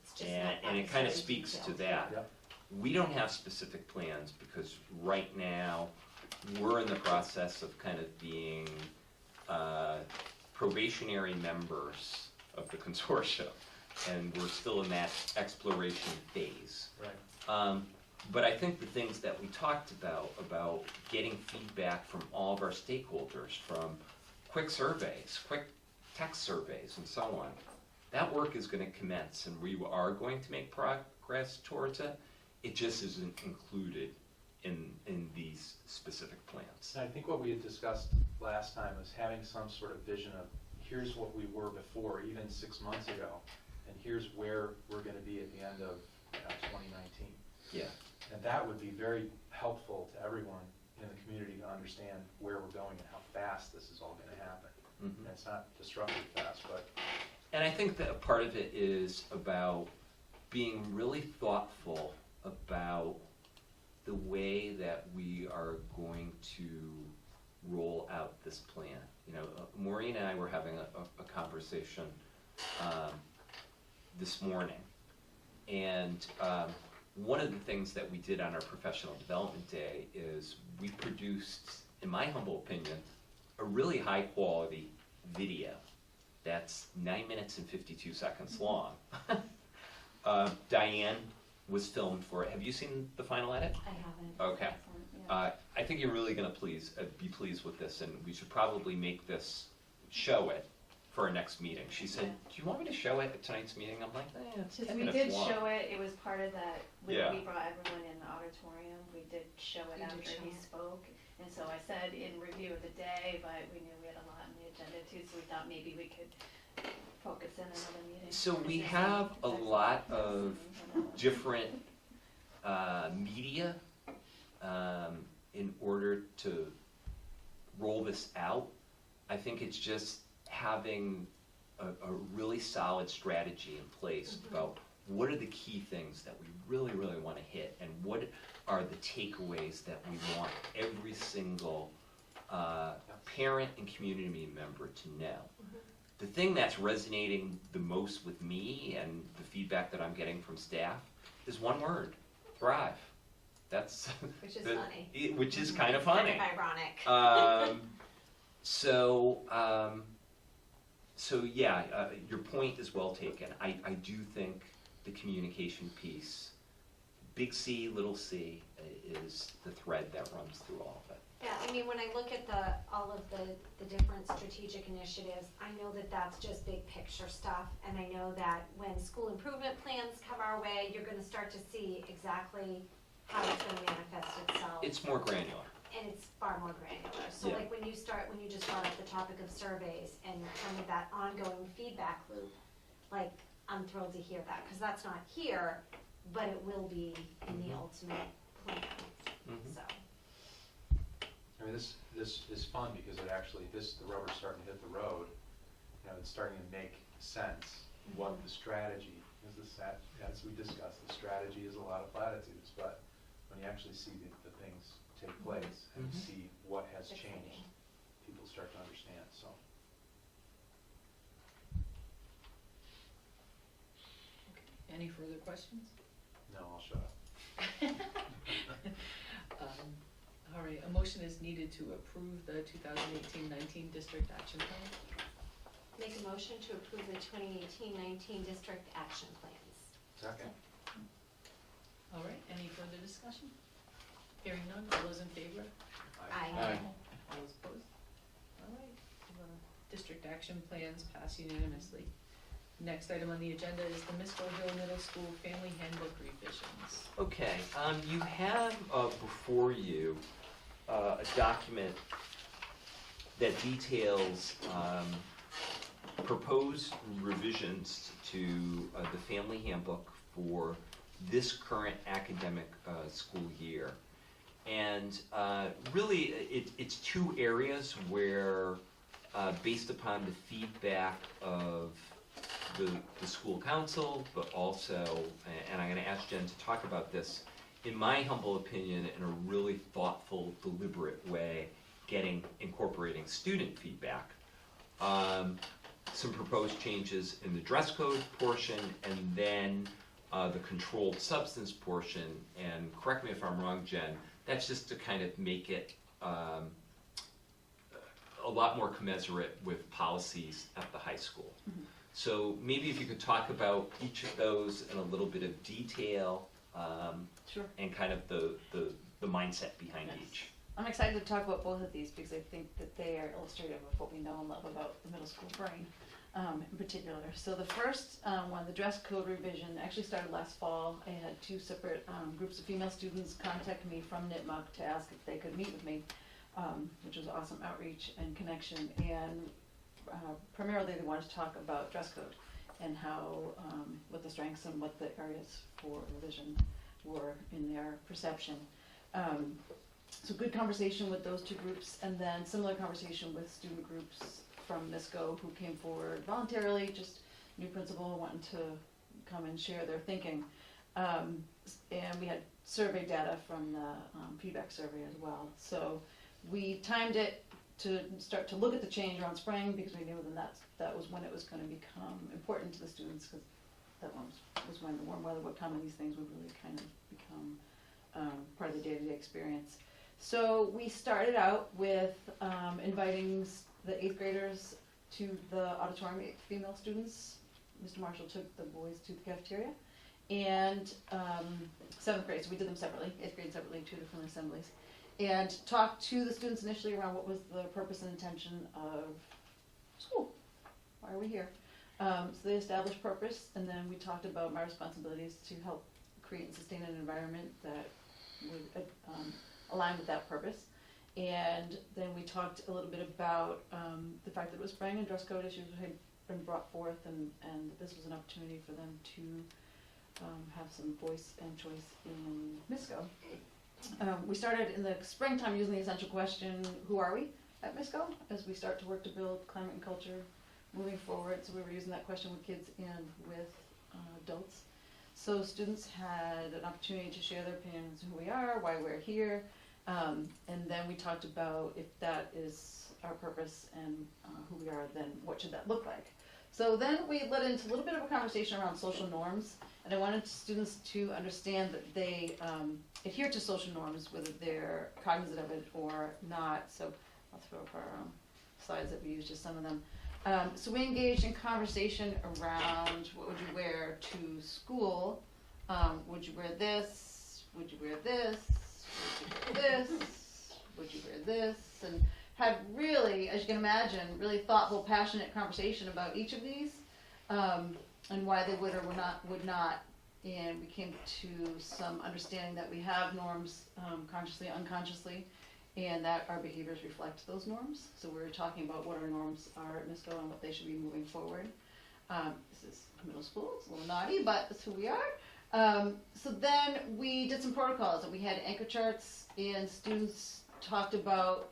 It's just And it kind of speaks to that. Yep. We don't have specific plans because right now, we're in the process of kind of being probationary members of the consortium, and we're still in that exploration phase. Right. But I think the things that we talked about getting feedback from all of our stakeholders, from quick surveys, quick text surveys, and so on, that work is going to commence, and we are going to make progress towards it. It just isn't included in these specific plans. And I think what we had discussed last time was having some sort of vision of, here's what we were before, even 6 months ago, and here's where we're going to be at the end of 2019. Yeah. And that would be very helpful to everyone in the community to understand where we're going and how fast this is all going to happen. Mhm. And it's not disruptive fast, but And I think that a part of it is about being really thoughtful about the way that we are going to roll out this plan. You know, Maureen and I were having a conversation this morning, and one of the things that we did on our professional development day is we produced, in my humble opinion, a really high quality video that's 9 minutes and 52 seconds long. Diane was filmed for it. Have you seen the final edit? I haven't. Okay. I think you're really going to be pleased with this, and we should probably show it for our next meeting. She said, do you want me to show it at tonight's meeting? I'm like, it's 10 Because we minutes did long. show it, it was part of that, when Yeah. we brought everyone in the auditorium, we did show it You did after show he it. spoke. And so I said in review of the day, but we knew we had a lot on the agenda too, so we thought maybe we could focus in another meeting. So we have a lot of different media in order to roll this out. I think it's just having a really solid strategy in place about what are the key things that we really, really want to hit, and what are the takeaways that we want every single parent and community member to know. The thing that's resonating the most with me and the feedback that I'm getting from staff is one word: thrive. That's Which is funny. Which is kind of funny. Kind of ironic. So yeah, your point is well taken. I do think the communication piece, big C, little c, is the thread that runs through all of it. Yeah, I mean, when I look at all of the different strategic initiatives, I know that that's just big picture stuff, and I know that when school improvement plans come our way, you're gonna start to see exactly how it's gonna manifest itself. It's more granular. And it's far more granular. So Yeah. like when you just brought up the topic of surveys and kind of that ongoing feedback loop, like, I'm thrilled to hear that, because that's not here, but it will be in the ultimate plan, Mhm. so. I mean, this is fun because it actually, the rubber's starting to hit the road. You know, it's starting to make sense what the strategy is. As we discussed, the strategy is a lot of platitudes, but when you actually see the things take place and Mhm. see what has Exciting. changed, people start to understand, so. Any further questions? No, I'll shut up. All right, a motion is needed to approve the 2018-19 district action plan. Make a motion to approve the 2018-19 district action plans. Second. All right, any further discussion? Hearing none, all those in favor? Aye. All those opposed? All right, the district action plans pass unanimously. Next item on the agenda is the Misco Hill Middle School Family Handbook revisions. Okay, you have before you a document that details proposed revisions to the family handbook for this current academic school year. And really, it's two areas where, based upon the feedback of the school council, but also, and I'm going to ask Jen to talk about this, in my humble opinion, in a really thoughtful, deliberate way, incorporating student feedback. Some proposed changes in the dress code portion, and then the controlled substance portion. And correct me if I'm wrong, Jen, that's just to kind of make it a lot more commensurate with policies at the high school. Mhm. So maybe if you could talk about each of those in a little bit of detail, Sure. and kind of the mindset behind Yes. each. I'm excited to talk about both of these because I think that they are illustrative of what we know and love about the middle school brain, in particular. So the first one, the dress code revision, actually started last fall. I had two separate groups of female students contact me from Nipmuc to ask if they could meet with me, which was awesome outreach and connection. And primarily they wanted to talk about dress code and how, what the strengths and what the areas for revision were in their perception. So good conversation with those two groups, and then similar conversation with student groups from Misco who came forward voluntarily, just new principal wanting to come and share their thinking. And we had survey data from the feedback survey as well. So we timed it to start to look at the change around spring because we knew then that was when it was going to become important to the students, because that was when the warm weather would come and these things would really kind of become part of the day-to-day experience. So we started out with inviting the 8th graders to the auditorium, 8 female students. Mr. Marshall took the boys to the cafeteria. And 7th grade, so we did them separately, 8th grade separately, 2 different assemblies. And talked to the students initially around what was the purpose and intention of school. Why are we here? So they established purpose, and then we talked about my responsibilities to help create and sustain an environment that would align with that purpose. And then we talked a little bit about the fact that it was spring and dress code issues had been brought forth, and this was an opportunity for them to have some voice and choice in MISCO. We started in the springtime using the essential question, who are we at MISCO, as we start to work to build climate and culture moving forward. So we were using that question with kids and with adults. So students had an opportunity to share their opinions on who we are, why we're here, and then we talked about if that is our purpose and who we are, then what should that look like. So then we led into a little bit of a conversation around social norms, and I wanted students to understand that they adhere to social norms, whether they're cognizant of it or not. So I'll throw up our slides that we used, just some of them. So we engaged in conversation around what would you wear to school? Would you wear this? Would you wear this? Would you wear this? Would you wear this? And had really, as you can imagine, really thoughtful, passionate conversation about each of these, and why they would or would not. And we came to some understanding that we have norms, consciously, unconsciously, and that our behaviors reflect those norms. So we were talking about what our norms are at MISCO and what they should be moving forward. This is middle school, it's a little naughty, but that's who we are. So then we did some protocols, and we had anchor charts, and students talked about,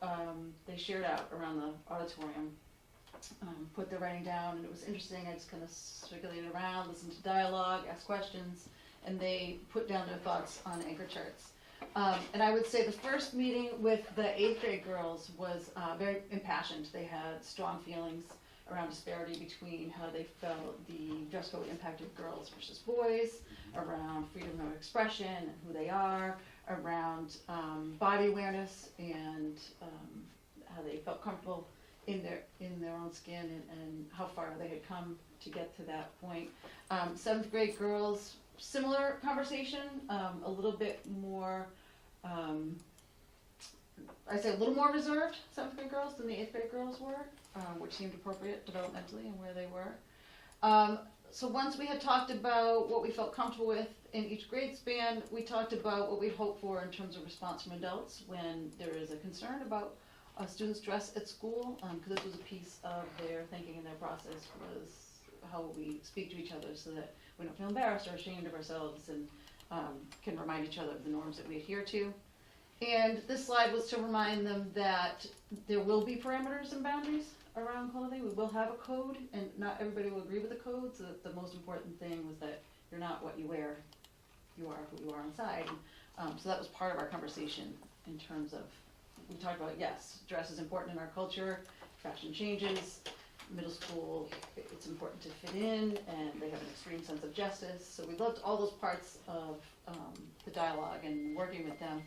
they shared out around the auditorium, put their writing down, and it was interesting. I just kind of circulated around, listened to dialogue, asked questions, and they put down their thoughts on anchor charts. And I would say the first meeting with the 8th grade girls was very impassioned. They had strong feelings around disparity between how they felt the dress code impacted girls versus boys, around freedom of expression and who they are, around body awareness and how they felt comfortable in their own skin, and how far they had come to get to that point. 7th grade girls, similar conversation, a little bit more, I'd say a little more reserved, 7th grade girls than the 8th grade girls were, which seemed appropriate developmentally and where they were. So once we had talked about what we felt comfortable with in each grade span, we talked about what we'd hope for in terms of response from adults when there is a concern about students' dress at school, because this was a piece of their thinking and their process, was how we speak to each other so that we don't feel embarrassed or ashamed of ourselves, and can remind each other of the norms that we adhere to. And this slide was to remind them that there will be parameters and boundaries around clothing. We will have a code, and not everybody will agree with the code, so that the most important thing was that you're not what you wear, you are who you are inside. So that was part of our conversation in terms of, we talked about, yes, dress is important in our culture, fashion changes, middle school, it's important to fit in, and they have an extreme sense of justice. So we loved all those parts of the dialogue and working with them.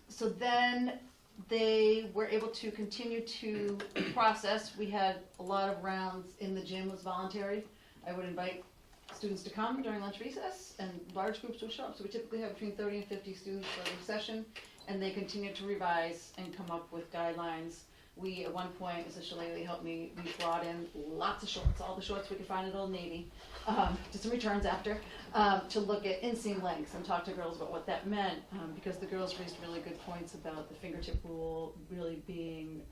So then they were able to continue to process. We had a lot of rounds in the gym, was voluntary. I would invite students to come during lunch recess, and large groups would show up. So we typically have between 30 and 50 students for every session, and they continued to revise and come up with guidelines. We, at one point, Mrs. Shillelagh helped me, we brought in lots of shorts, all the shorts we could find at Old Navy, did some returns after, to look at inseam lengths and talk to girls about what that meant, because the girls raised really good points about the fingertip rule really being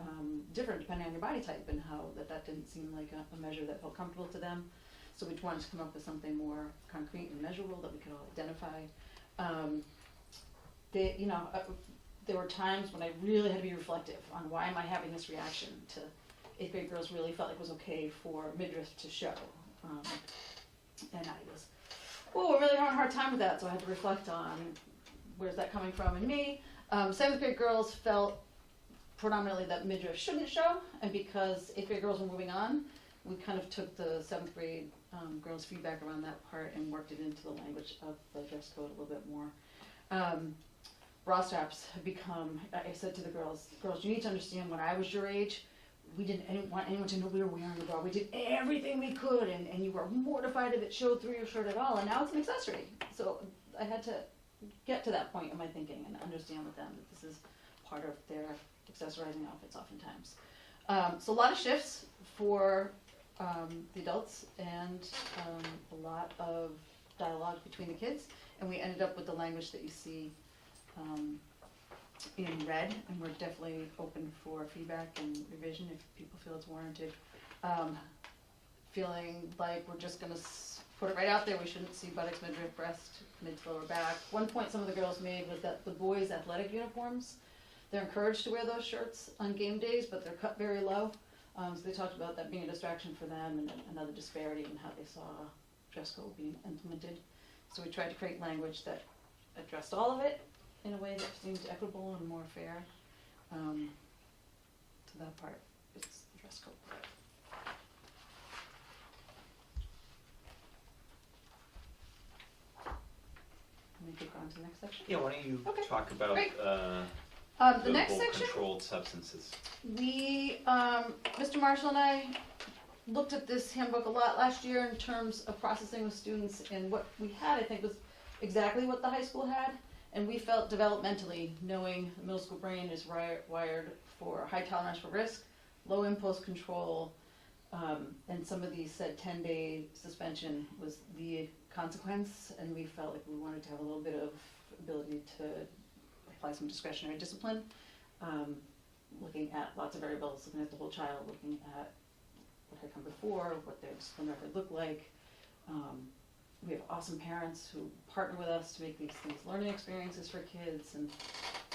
different depending on your body type, and how that didn't seem like a measure that felt comfortable to them. So we wanted to come up with something more concrete and measurable that we could all identify. There were times when I really had to be reflective on why am I having this reaction to 8th grade girls really felt like it was okay for midriff to show. And I was, we're really having a hard time with that, so I had to reflect on where's that coming from in me. 7th grade girls felt predominantly that midriff shouldn't show, and because 8th grade girls were moving on, we kind of took the 7th grade girls' feedback around that part and worked it into the language of the dress code a little bit more. Bra straps have become, I said to the girls, you need to understand when I was your age, we didn't want anyone to know we were wearing a bra. We did everything we could, and you were mortified if it showed through your shirt at all, and now it's an accessory. So I had to get to that point in my thinking and understand with them that this is part of their accessorizing outfits oftentimes. So a lot of shifts for the adults, and a lot of dialogue between the kids, and we ended up with the language that you see in red, and we're definitely open for feedback and revision if people feel it's warranted. Feeling like we're just gonna put it right out there, we shouldn't see buttocks, midriff, breast, mid to lower back. One point some of the girls made was that the boys' athletic uniforms, they're encouraged to wear those shirts on game days, but they're cut very low. So they talked about that being a distraction for them and another disparity in how they saw dress code being implemented. So we tried to create language that addressed all of it in a way that seemed equitable and more fair. So that part is the dress code part. Let me go on to the next section. Yeah, why don't you Okay, talk about, great. the The next whole section, controlled substances? we, Mr. Marshall and I looked at this handbook a lot last year in terms of processing with students, and what we had, I think, was exactly what the high school had. And we felt developmentally, knowing the middle school brain is wired for high tolerance for risk, low impulse control, and some of these said 10-day suspension was the consequence, and we felt like we wanted to have a little bit of ability to apply some discretionary discipline, looking at lots of variables, looking at the whole child, looking at what had come before, what their discipline record looked like. We have awesome parents who partner with us to make these things learning experiences for kids, and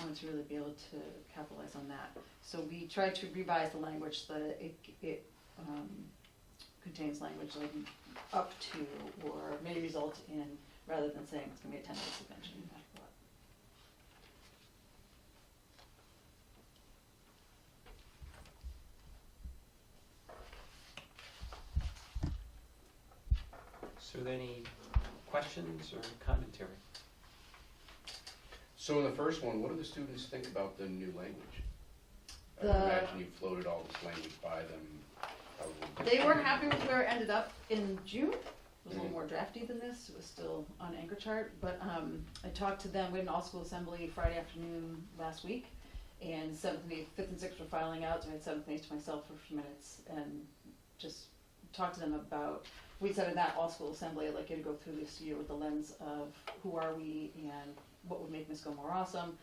wanted to really be able to capitalize on that. So we tried to revise the language so that it contains language like up to or may result in, rather than saying it's going to be a 10-day suspension. So are there any questions or commentary? So in the first one, what do the students think about the new language? I The- imagine you floated all this language by them. Probably. They weren't happy with where it ended up in June. It was a little more drafty than this. It was still on anchor chart, but I talked to them. We had an all-school assembly Friday afternoon last week, and 7th and 8th, 5th and 6th were filing out, so I had 7th and 8th to myself for a few minutes and just talked to them about, we said in that all-school assembly, I'd like you to go through this year with the lens of who are we and what would make MISCO more awesome,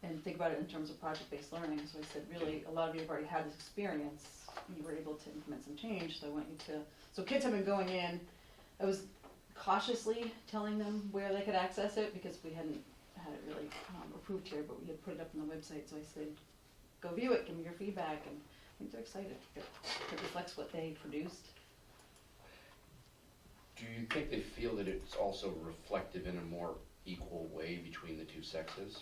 and think about it in terms of project-based learning. So I said, really, a lot of you have already had this experience. You were able to implement some change, so I want you to, so kids have been going in, I was cautiously telling them where they could access it, because we hadn't had it really approved here, but we had put it up on the website, so I said, go view it, give me your feedback, and I think they're excited. It reflects what they produced. Do you think they feel that it's also reflective in a more equal way between the two sexes?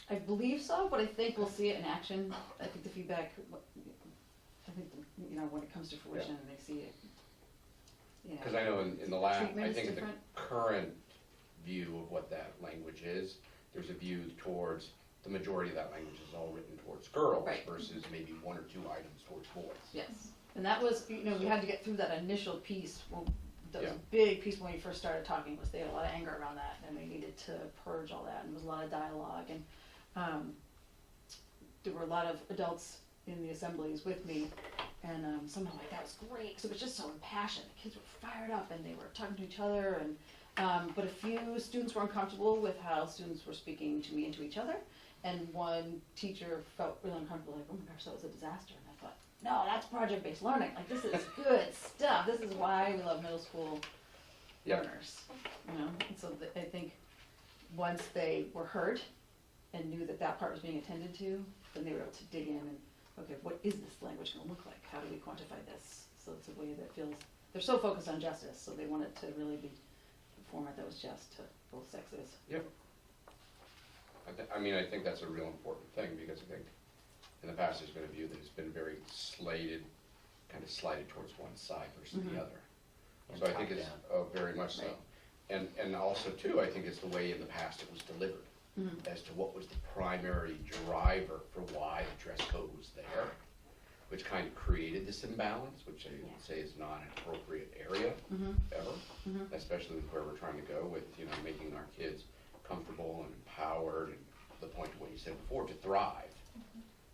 I believe so, but I think we'll see it in action. I think the feedback, I think, when it comes to fruition and they see it, Because I know in the last, treatment I is think in the different. current view of what that language is, there's a view towards, the majority of that language is all written towards girls Right. versus maybe 1 or 2 items towards boys. Yes, and that was, we had to get through that initial piece. Well, that was Yeah. a big piece when we first started talking, was they had a lot of anger around that, and they needed to purge all that, and there was a lot of dialogue, and there were a lot of adults in the assemblies with me, and some were like, that was great, because it was just so impassioned. The kids were fired up, and they were talking to each other, and but a few students were uncomfortable with how students were speaking to me and to each other, and one teacher felt really uncomfortable, like, oh my gosh, that was a disaster, and I thought, no, that's project-based learning, like, this is good stuff, this is why we love middle school Yep. learners, and so I think once they were heard and knew that that part was being attended to, then they were able to dig in and, okay, what is this language gonna look like, how do we quantify this, so it's a way that feels, they're so focused on justice, so they want it to really be a format that was just to both sexes. Yep. I think that's a real important thing, because I think in the past there's been a view that it's been very kind of slided towards one side versus the other. And So I think it's, top-down. very much so. Right. And also too, I think it's the way in the past it was delivered, as to what was the primary driver for why the dress code was there, which kind of created this imbalance, which I would say is not an appropriate area ever, especially with where we're trying to go with, making our kids comfortable and empowered, and to the point of what you said before, to thrive.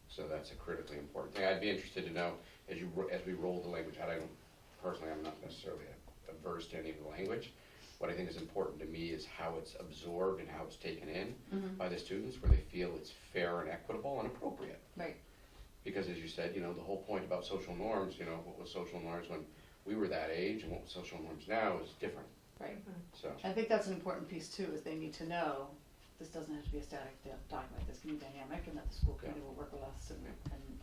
So that's a critically important thing. I'd be interested to know, as we roll the language out, personally, I'm not necessarily averse to any of the language, What I think is important to me is how it's absorbed and how it's taken in Mhm. by the students, where they feel it's fair and equitable and appropriate. Right. Because as you said, the whole point about social norms, what was social norms when we were that age and what social norms now is different, Right. so. I think that's an important piece too, is they need to know this doesn't have to be a static document, this can be dynamic, and that the school committee will work with us and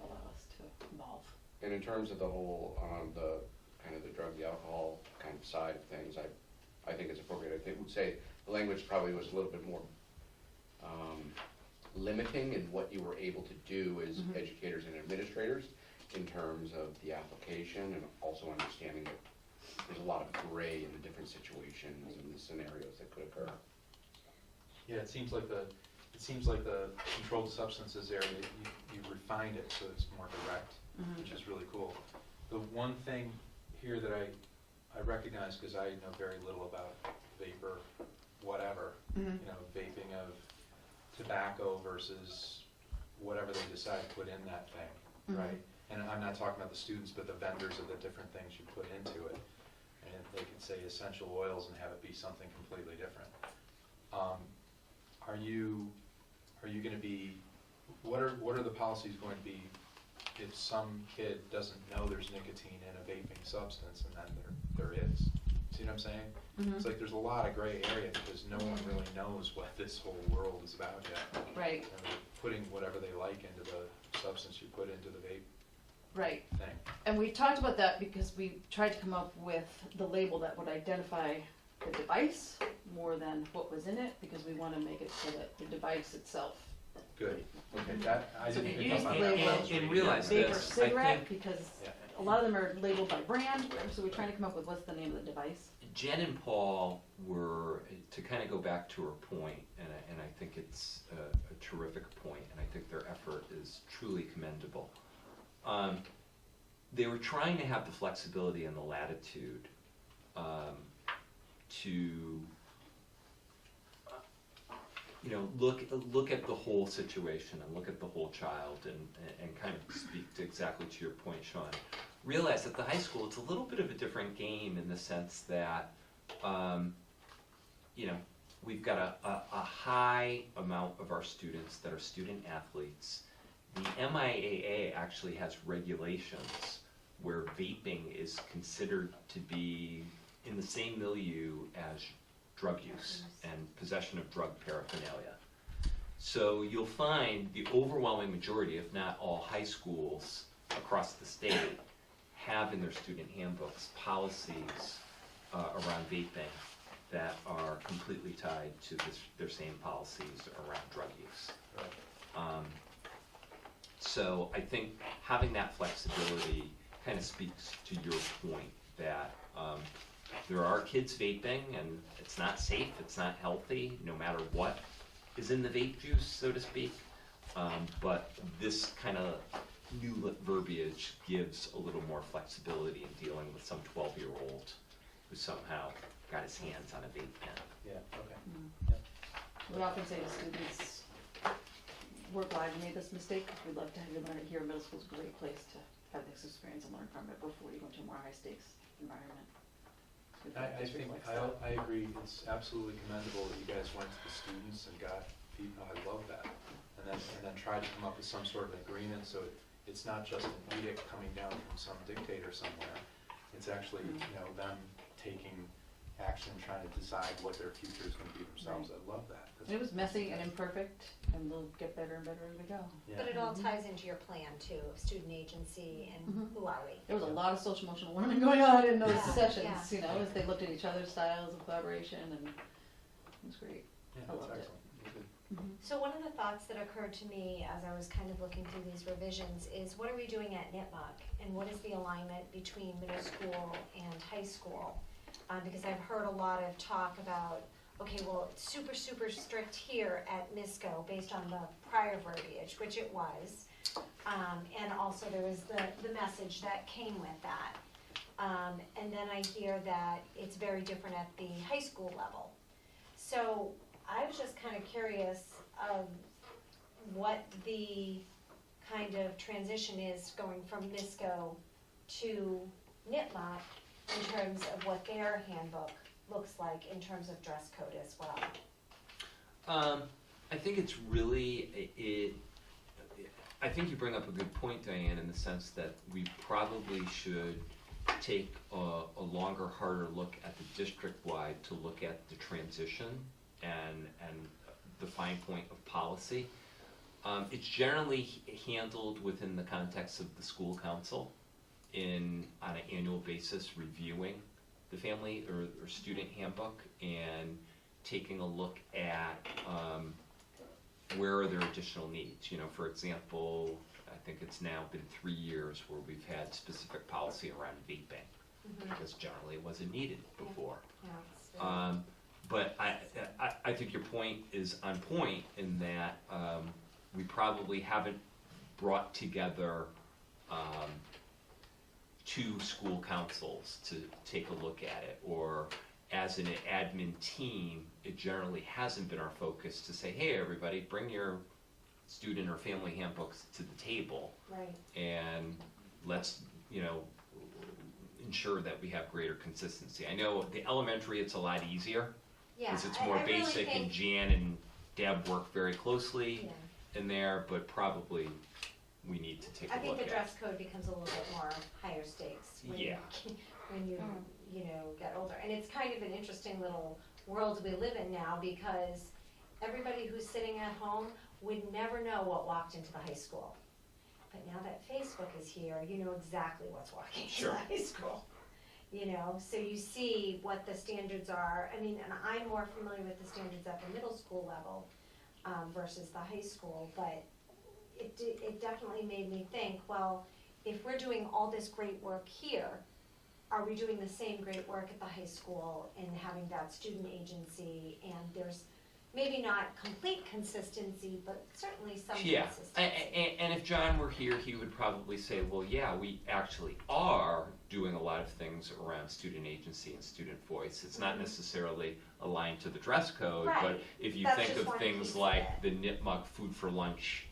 allow us to evolve. And in terms of the whole, the kind of the drug, the alcohol kind of side of things, I think it's appropriate. I would say the language probably was a little bit more limiting in what you were able to do as Mhm. educators and administrators in terms of the application, and also understanding that there's a lot of gray in the different situations and the scenarios that could occur. Yeah, it seems like the controlled substances area, you refined it so it's more direct, Mhm. which is really cool. The one thing here that I recognize, because I know very little about vapor, whatever, Mhm. vaping of tobacco versus whatever they decide to put in that thing, Mhm. right? And I'm not talking about the students, but the vendors of the different things you put into it. And they could say essential oils and have it be something completely different. Are you gonna be, what are the policies going to be if some kid doesn't know there's nicotine in a vaping substance and then there is? See what I'm saying? Mhm. It's like there's a lot of gray area because no one really knows what this whole world is about yet. Right. And they're putting whatever they like into the substance you put into the vape Right. thing. And we talked about that because we tried to come up with the label that would identify the device more than what was in it, because we want to make it so that the device itself. Good, okay, that, I So didn't we pick use up on the that. label And realize Vapor this, I cigarette, think because Yeah. a lot of them are labeled by brand, so we're trying to come up with what's the name of the device. Jen and Paul were, to kind of go back to her point, and I think it's a terrific point, and I think their effort is truly commendable. They were trying to have the flexibility and the latitude to look at the whole situation and look at the whole child and kind of speak to exactly to your point, Sean. Realize at the high school it's a little bit of a different game in the sense that we've got a high amount of our students that are student athletes. The MIAA actually has regulations where vaping is considered to be in the same milieu as drug use and possession of drug paraphernalia. So you'll find the overwhelming majority, if not all high schools across the state, have in their student handbooks policies around vaping that are completely tied to their same policies around drug use. So I think having that flexibility kind of speaks to your point that there are kids vaping and it's not safe, it's not healthy, no matter what is in the vape juice, so to speak. But this kind of new verbiage gives a little more flexibility in dealing with some 12-year-old who somehow got his hands on a vape pen. Yeah, okay. We often say to students, we're glad you made this mistake, because we'd love to have you learn it here. Middle school's a great place to have this experience and learn from it before you go into a more high-stakes environment. So I this think, reflects that. I agree, it's absolutely commendable that you guys went to the students and got feedback, I love that. And then tried to come up with some sort of agreement, so it's not just an edict coming down from some dictator somewhere. It's actually, them taking action, trying to decide what their future is gonna be themselves. I love that. And it was messy and imperfect, and we'll get better and better as we go. Yeah. But it all ties into your plan too, of student agency and Mhm. who are we? There was a lot of social emotional learning going on in those Yeah, sessions, yeah. as they looked at each other's styles of collaboration, and it was great. Yeah, I that's loved it. excellent. Good. So one of the thoughts that occurred to me as I was kind of looking through these revisions is what are we doing at Nipmuc? And what is the alignment between middle school and high school? Because I've heard a lot of talk about, okay, well, it's super, super strict here at MISCO based on the prior verbiage, which it was. And also there was the message that came with that. And then I hear that it's very different at the high school level. So I was just kind of curious of what the kind of transition is going from MISCO to Nipmuc in terms of what their handbook looks like in terms of dress code as well. I think it's really, I think you bring up a good point, Diane, in the sense that we probably should take a longer, harder look at the district-wide to look at the transition and the fine point of policy. It's generally handled within the context of the school council on an annual basis, reviewing the family or student handbook and taking a look at where are there additional needs. You know, for example, I think it's now been 3 years where we've had specific policy around vaping, because generally it wasn't needed before. Yeah, But I think your point is on point in that we probably haven't brought together two school councils to take a look at it, or as an admin team, it generally hasn't been our focus to say, hey, everybody, bring your student or family handbooks to the table. Right. And let's, you know, ensure that we have greater consistency. I know the elementary, it's a lot easier, Yeah, because it's more I really basic, and think- Jan and Deb work very closely Yeah. in there, but probably we need to take a I look think at. the dress code becomes a little bit more higher stakes when Yeah. when you know, get older. And it's kind of an interesting little world we live in now, because everybody who's sitting at home would never know what walked into the high school. But now that Facebook is here, you know exactly what's walking into Sure. the high school. You know, so you see what the standards are. I mean, and I'm more familiar with the standards at the middle school level versus the high school, but it definitely made me think, well, if we're doing all this great work here, are we doing the same great work at the high school and having that student agency? And there's maybe not complete consistency, but certainly some Yeah, consistency. and if John were here, he would probably say, well, yeah, we actually are doing a lot of things around student agency and student voice. It's not necessarily aligned to the dress code, but Right. if you That's think just of one things piece of like it. the Knit Mug food for lunch,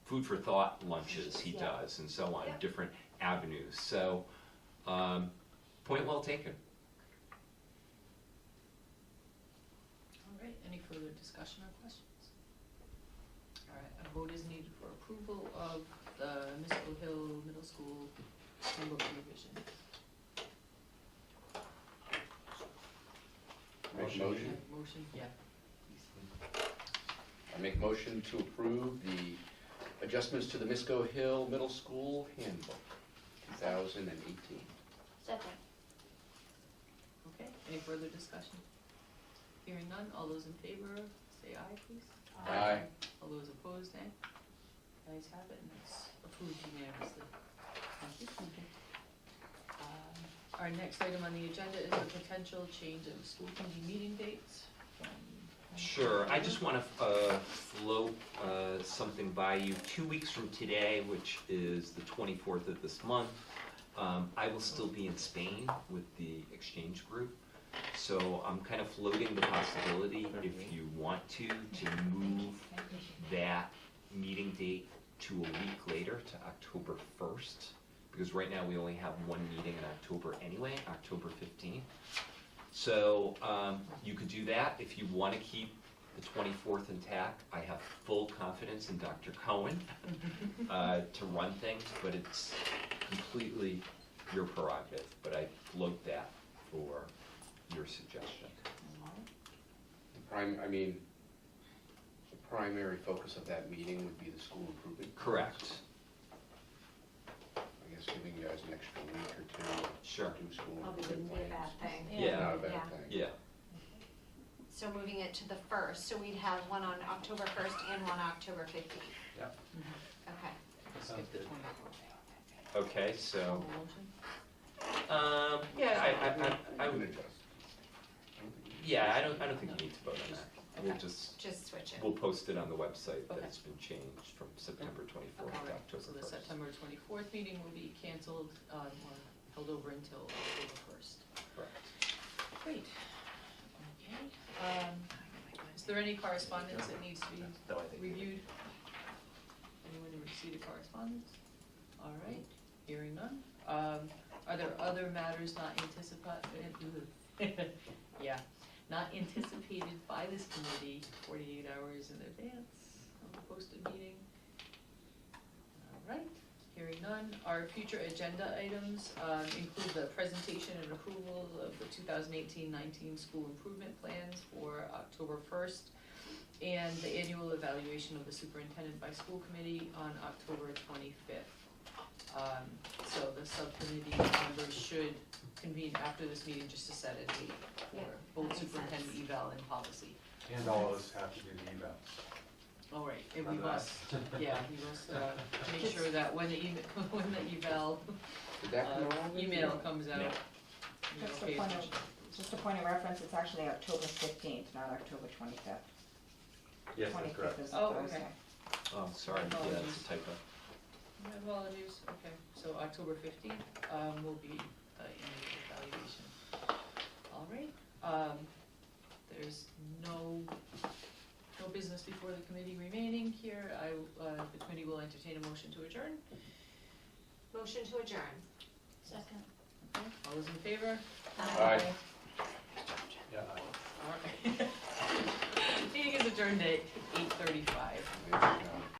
food for thought lunches he Yeah. does, and so on, Yep. different avenues. So, point well taken. All right, any further discussion or questions? All right, a vote is needed for approval of the Misco Hill Middle School handbook revision. Make a motion? Motion, yeah. I make motion to approve the adjustments to the Misco Hill Middle School Handbook, 2018. Second. Okay, any further discussion? Hearing none, all those in favor, say aye, please. Aye. All those opposed, nay? Ayes have it, and it's approved unanimously. Thank you. Our next item on the agenda is a potential change of school committee meeting dates from. Sure, I just want to float something by you. 2 weeks from today, which is the 24th of this month, I will still be in Spain with the exchange group. So I'm kind of floating the possibility, if you want to move that meeting date to a week later, to October 1st. Because right now we only have one meeting in October anyway, October 15th. So you could do that. If you want to keep the 24th intact, I have full confidence in Dr. Cohen to run things, but it's completely your prerogative. But I float that for your suggestion. The primary focus of that meeting would be the school improvement. Correct. I guess giving you guys an extra week or two Sure. to do school Probably improvement wouldn't be a plans. bad thing. Yeah. Not a bad Yeah. thing. Yeah. So moving it to the 1st, so we'd have one on October 1st and one October 15th. Yep. Okay. Skip Sounds the good. 24th. Okay, so, Motion? yeah, I You can would, adjust. yeah, I don't think you need to vote on that. We'll Okay. Just switch it. We'll post it on the website that Okay. it's been changed from September 24th All to right, October 1st. so the September 24th meeting will be canceled, or held over until October 1st. Correct. Great. Okay, is there any correspondence that needs to be reviewed? Anyone who received a correspondence? All right, hearing none. Are there other matters not Yeah, not anticipated by this committee 48 hours in advance of the posted meeting. All right, hearing none. Our future agenda items include the presentation and approval of the 2018-19 school improvement plans for October 1st, and the annual evaluation of the superintendent by school committee on October 25th. So the subcommittee members should convene after this meeting just to set a date Yeah, for both that makes superintendent sense. eval and policy. And all of us have to do the evals. All right, and we Remember that? must, yeah, we must make sure that when the when the eval Did that come along? email comes out, Yeah. you know, Just a pay point of, attention. just a point of reference, it's actually October 15th, not October 25th. Yes, that's correct. 25th is Oh, Thursday. okay. Oh, sorry, yeah, that's a typo. My apologies, okay, so October 15th will be in the evaluation. All right, there's no business before the committee remaining here. The committee will entertain a motion to adjourn. Motion to adjourn. Second. Okay, all those in favor? Aye. Yeah. All right. Meeting is adjourned at 8:35. There you go.